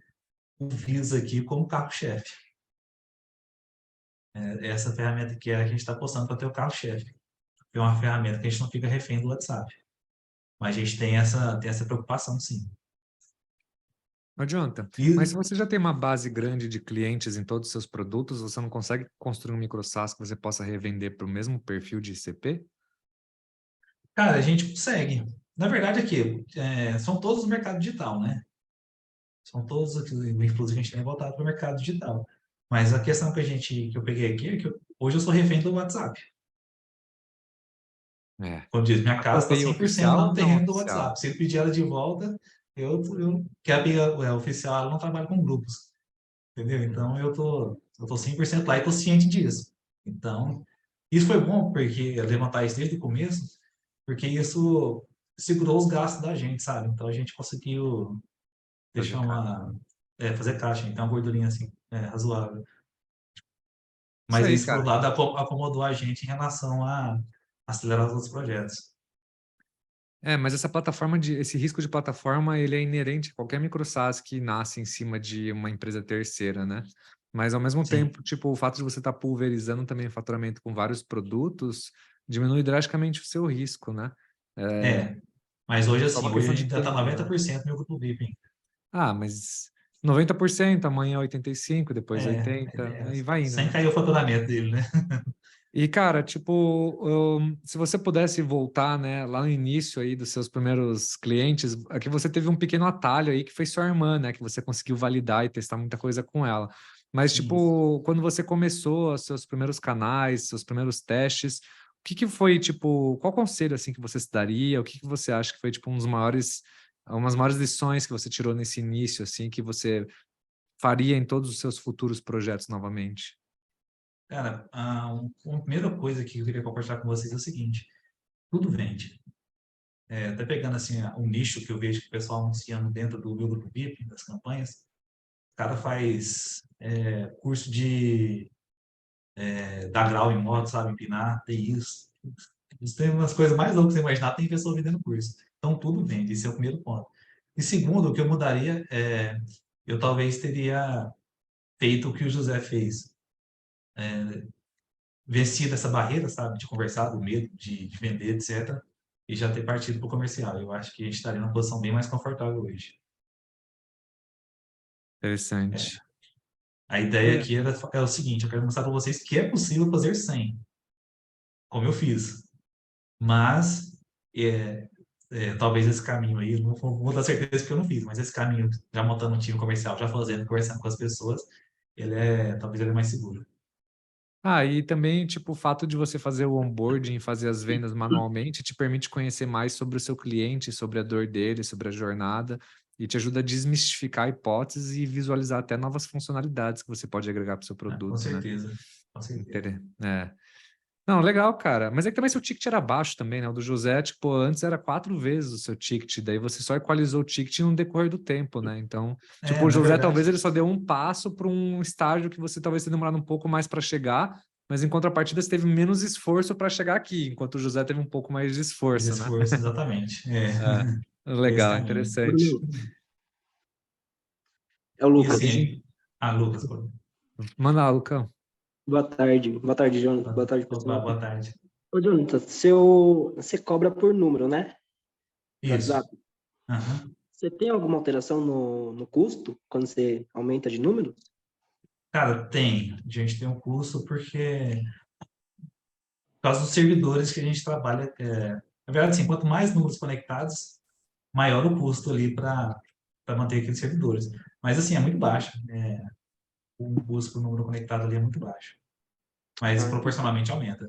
o VIS aqui como carro-chefe. Essa ferramenta que a gente está apostando para ter o carro-chefe. É uma ferramenta que a gente não fica refém do WhatsApp. Mas a gente tem essa preocupação, sim.
Não adianta. Mas se você já tem uma base grande de clientes em todos os seus produtos, você não consegue construir um micro SaaS que você possa revender para o mesmo perfil de ICP?
Cara, a gente consegue. Na verdade, aqui, são todos o mercado digital, né? São todos os influencers que a gente tem voltado para o mercado digital. Mas a questão que eu peguei aqui é que hoje eu sou refém do WhatsApp. Como diz, minha casa está 100% no terreno do WhatsApp. Se ele pedir ela de volta, que a oficial ela não trabalha com grupos. Entendeu? Então eu tô 100% lá e tô ciente disso. Então, isso foi bom porque levantar isso desde o começo, porque isso segurou os gastos da gente, sabe? Então a gente conseguiu deixar fazer caixa, então uma gordurinha assim, razoável. Mas isso por lado acomodou a gente em relação a acelerar os outros projetos.
Mas esse risco de plataforma, ele é inerente a qualquer micro SaaS que nasce em cima de uma empresa terceira, né? Mas ao mesmo tempo, tipo, o fato de você estar pulverizando também o faturamento com vários produtos diminui drasticamente o seu risco, né?
Mas hoje assim, hoje a gente
está
90% no grupo VIP, hein?
Mas 90%, amanhã 85%, depois 80%, e vai indo.
Sem cair o faturamento dele, né?
E, cara, tipo, se você pudesse voltar, né, lá no início aí dos seus primeiros clientes, aqui você teve um pequeno atalho aí que foi sua irmã, né, que você conseguiu validar e testar muita coisa com ela. Mas,
Isso.
tipo, quando você começou os seus primeiros canais, seus primeiros testes, o que que foi, tipo, qual conselho, assim, que você se daria? O que que você acha que foi, tipo, umas maiores lições que você tirou nesse início, assim, que você faria em todos os seus futuros projetos novamente?
Cara, uma primeira coisa que eu queria compartilhar com vocês é o seguinte: tudo vende. Até pegando assim um nicho que eu vejo que o pessoal anunciando dentro do meu grupo VIP, das campanhas, o cara faz curso de dar grau em moto, sabe, empinar, tem isso. Isso tem umas coisas mais loucas que você imaginar, tem pessoa vendendo curso. Então tudo vende, esse é o primeiro ponto. E segundo, o que eu mudaria eu talvez teria feito o que o José fez. Vencido essa barreira, sabe, de conversar, do medo de vender, etc., e já ter partido para o comercial. Eu acho que a gente estaria numa posição bem mais confortável hoje.
Interessante.
A ideia aqui é o seguinte: eu quero mostrar para vocês que é possível fazer 100, como eu fiz. Mas, talvez esse caminho aí, não vou dar certeza porque eu não fiz, mas esse caminho, já montando um time comercial, já fazendo, conversando com as pessoas, talvez ele é mais seguro.
Ah, e também, tipo, o fato de você fazer o onboarding, fazer as vendas manualmente, te permite conhecer mais sobre o seu cliente, sobre a dor dele, sobre a jornada, e te ajuda a desmistificar hipóteses e visualizar até novas funcionalidades que você pode agregar para o seu
Com
produto, né?
certeza, com certeza.
É. Não, legal, cara. Mas é que também seu ticket era baixo também, né? O do José, tipo, antes era 4 vezes o seu ticket, daí você só equalizou o ticket no decorrer do tempo, né? Então, tipo, o
Na
José
verdade,
talvez ele só deu um passo para um estágio que você talvez tenha demorado um pouco mais para chegar, mas em contrapartida você teve menos esforço para chegar aqui, enquanto o José teve um pouco mais de
mais
esforço, né?
esforço, exatamente. É esse
Legal,
caminho.
interessante.
Bruno, é o
E
Lucas.
assim, Lucas, pô.
Manda lá, Lucão.
Boa tarde. Boa tarde, Jonathan. Boa tarde,
Opa,
pessoal.
boa tarde.
Ô, Jonathan, você cobra por número, né? No
Isso.
WhatsApp.
Aham.
Você tem alguma alteração no custo quando você aumenta de número?
Cara, tem. A gente tem um custo porque, por causa dos servidores que a gente trabalha, na verdade, assim, quanto mais números conectados, maior o custo ali para manter aqueles servidores. Mas, assim, é muito baixo. O custo por número conectado ali é muito baixo. Mas, proporcionalmente, aumenta.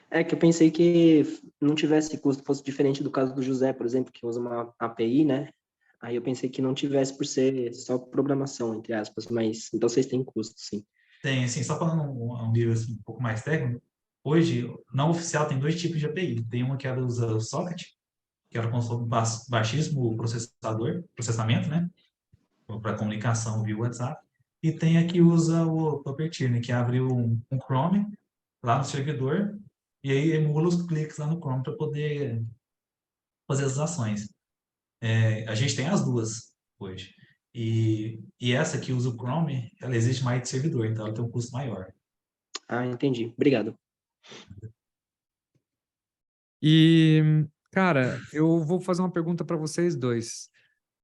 É que eu pensei que não tivesse custo, fosse diferente do caso do José, por exemplo, que usa uma API, né? Aí eu pensei que não tivesse por ser só programação, entre aspas, mas então vocês têm custo, sim.
Tem, assim, só falando um nível assim, um pouco mais técnico, hoje, não oficial, tem dois tipos de API. Tem uma que ela usa o socket, que ela consome baixíssimo processamento, né? Para comunicação via WhatsApp. E tem a que usa o Puppeteer, né? Que abre um Chrome lá no servidor e aí emula os cliques lá no Chrome para poder fazer as ações. A gente tem as duas hoje. E essa que usa o Chrome, ela existe mais de servidor, então ela tem um custo maior.
Ah, entendi. Obrigado.
E, cara, eu vou fazer uma pergunta para vocês dois.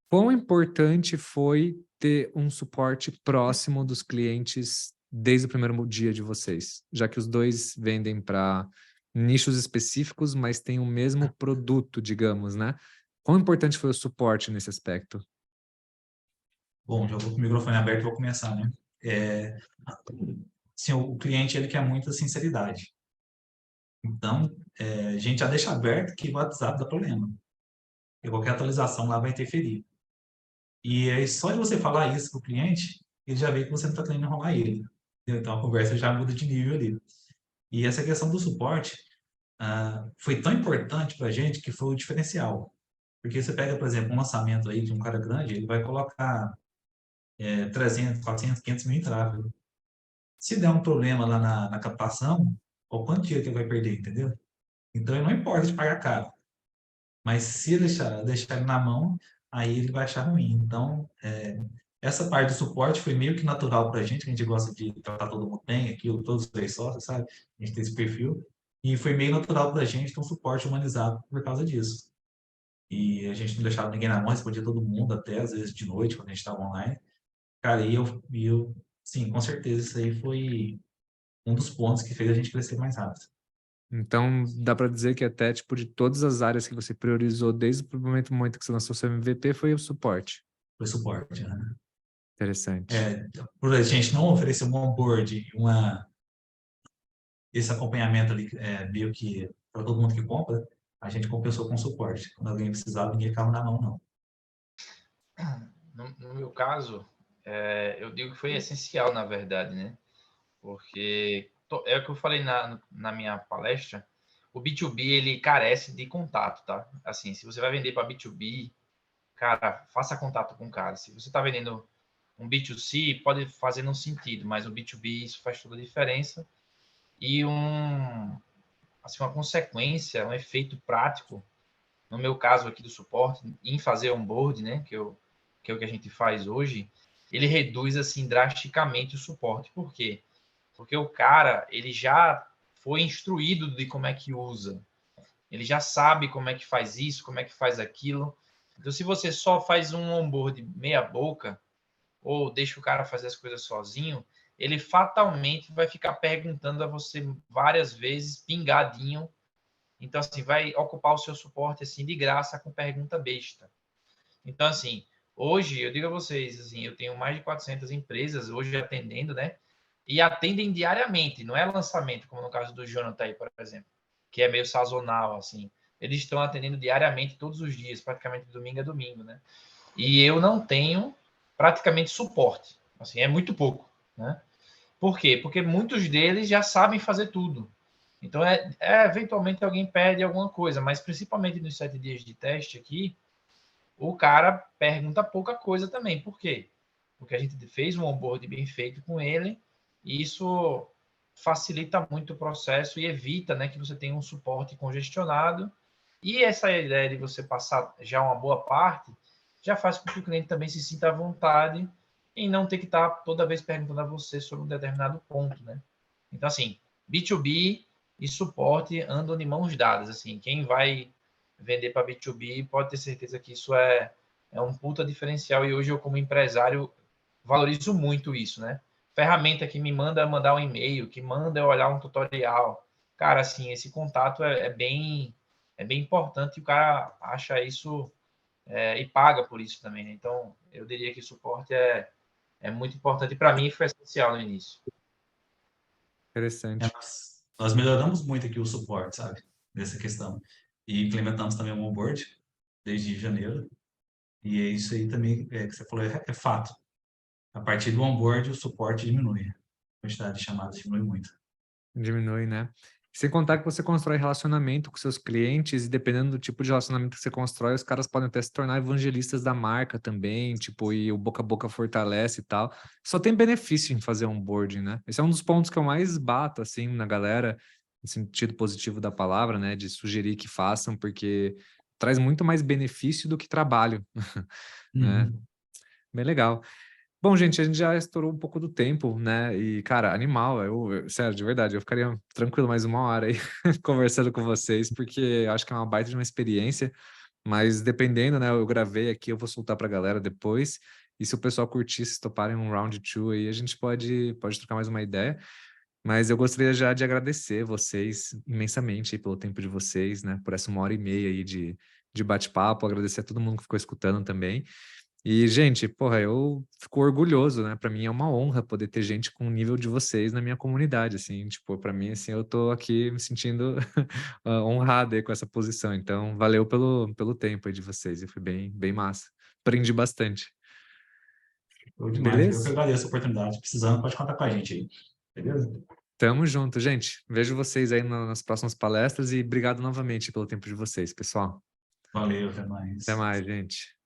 Quão importante foi ter um suporte próximo dos clientes desde o primeiro dia de vocês? Já que os dois vendem para nichos específicos, mas têm o mesmo produto, digamos, né? Quão importante foi o suporte nesse aspecto?
Bom, já vou com o microfone aberto e vou começar, né? Assim, o cliente ele quer muita sinceridade. Então, a gente já deixa aberto que o WhatsApp dá problema. E qualquer atualização lá vai interferir. E aí, só de você falar isso para o cliente, ele já vê que você não está querendo enrolar ele. Entendeu? Então, a conversa já muda de nível ali. E essa questão do suporte foi tão importante para a gente que foi o diferencial. Porque você pega, por exemplo, um lançamento aí de um cara grande, ele vai colocar 300, 400, 500 mil em tráfego. Se der um problema lá na captação, o quanto dinheiro que ele vai perder, entendeu? Então, não importa de pagar caro. Mas se deixar ele na mão, aí ele vai achar ruim. Então, essa parte do suporte foi meio que natural para a gente gosta de tratar todo mundo bem, aquilo, todos os três sócios, sabe? A gente tem esse perfil. E foi meio natural para a gente ter um suporte humanizado por causa disso. E a gente não deixava ninguém na mão, respondia todo mundo, até às vezes de noite, quando a gente estava online. Cara, sim, com certeza isso aí foi um dos pontos que fez a gente crescer mais rápido.
Então, dá para dizer que até, tipo, de todas as áreas que você priorizou desde o momento que você lançou seu MVP, foi o suporte.
Foi suporte, né?
Interessante.
Por a gente não oferecer um onboard, esse acompanhamento ali, meio que para todo mundo que compra, a gente compensou com suporte. Quando alguém precisava, ninguém ficava na mão, não.
No meu caso, eu digo que foi essencial, na verdade, né? Porque é o que eu falei na minha palestra, o B2B, ele carece de contato, tá? Assim, se você vai vender para B2B, cara, faça contato com o cara. Se você está vendendo um B2C, pode fazer no sentido, mas o B2B, isso faz toda a diferença. E assim, uma consequência, um efeito prático, no meu caso aqui do suporte, em fazer onboard, né, que é o que a gente faz hoje, ele reduz, assim, drasticamente o suporte. Por quê? Porque o cara, ele já foi instruído de como é que usa. Ele já sabe como é que faz isso, como é que faz aquilo. Então, se você só faz um onboard meia boca, ou deixa o cara fazer as coisas sozinho, ele fatalmente vai ficar perguntando a você várias vezes, pingadinho. Então, assim, vai ocupar o seu suporte, assim, de graça, com pergunta besta. Então, assim, hoje, eu digo a vocês, assim, eu tenho mais de 400 empresas hoje atendendo, né? E atendem diariamente, não é lançamento, como no caso do Jonathan aí, por exemplo, que é meio sazonal, assim. Eles estão atendendo diariamente, todos os dias, praticamente de domingo a domingo, né? E eu não tenho praticamente suporte. Assim, é muito pouco, né? Por quê? Porque muitos deles já sabem fazer tudo. Então, eventualmente alguém pede alguma coisa, mas principalmente nos 7 dias de teste aqui, o cara pergunta pouca coisa também. Por quê? Porque a gente fez um onboard bem feito com ele e isso facilita muito o processo e evita, né, que você tenha um suporte congestionado. E essa ideia de você passar já uma boa parte já faz com que o cliente também se sinta à vontade em não ter que estar toda vez perguntando a você sobre um determinado ponto, né? Então, assim, B2B e suporte andam de mãos dadas. Assim, quem vai vender para B2B pode ter certeza que isso é um puta diferencial. E hoje eu, como empresário, valorizo muito isso, né? Ferramenta que me manda mandar um e-mail, que manda eu olhar um tutorial. Cara, assim, esse contato é bem importante e o cara acha isso e paga por isso também, né? Então, eu diria que o suporte é muito importante. Para mim, foi essencial no início.
Interessante.
Nós melhoramos muito aqui o suporte, sabe? Nessa questão. E implementamos também o onboard desde janeiro. E é isso aí também que você falou, é fato. A partir do onboard, o suporte diminui. A quantidade de chamadas diminui muito.
Diminui, né? Sem contar que você constrói relacionamento com seus clientes e dependendo do tipo de relacionamento que você constrói, os caras podem até se tornar evangelistas da marca também, tipo, e o boca a boca fortalece e tal. Só tem benefício em fazer onboarding, né? Esse é um dos pontos que eu mais bato, assim, na galera, no sentido positivo da palavra, né? De sugerir que façam, porque traz muito mais benefício do que trabalho, né?
Uhum.
Bem legal. Bom, gente, a gente já estourou um pouco do tempo, né? E, cara, animal, sério, de verdade, eu ficaria tranquilo mais uma hora aí conversando com vocês, porque eu acho que é uma baita de uma experiência, mas dependendo, né? Eu gravei aqui, eu vou soltar pra galera depois, e se o pessoal curtir, se toparem um round 2 aí, a gente pode trocar mais uma ideia, mas eu gostaria já de agradecer vocês imensamente aí pelo tempo de vocês, né? Por essa 1h30 aí de bate-papo, agradecer a todo mundo que ficou escutando também. E, gente, porra, eu fico orgulhoso, né? Pra mim é uma honra poder ter gente com o nível de vocês na minha comunidade, assim, tipo, pra mim, assim, eu tô aqui me sentindo honrado aí com essa posição. Então, valeu pelo tempo aí de vocês, e foi bem massa. Aprendi bastante.
Foi demais. Eu que
Beleza?
agradeço a oportunidade. Precisando, pode contar com a gente aí. Beleza?
Tamo junto, gente. Vejo vocês aí nas próximas palestras e obrigado novamente pelo tempo de vocês, pessoal.
Valeu, até
Até
mais.
mais, gente.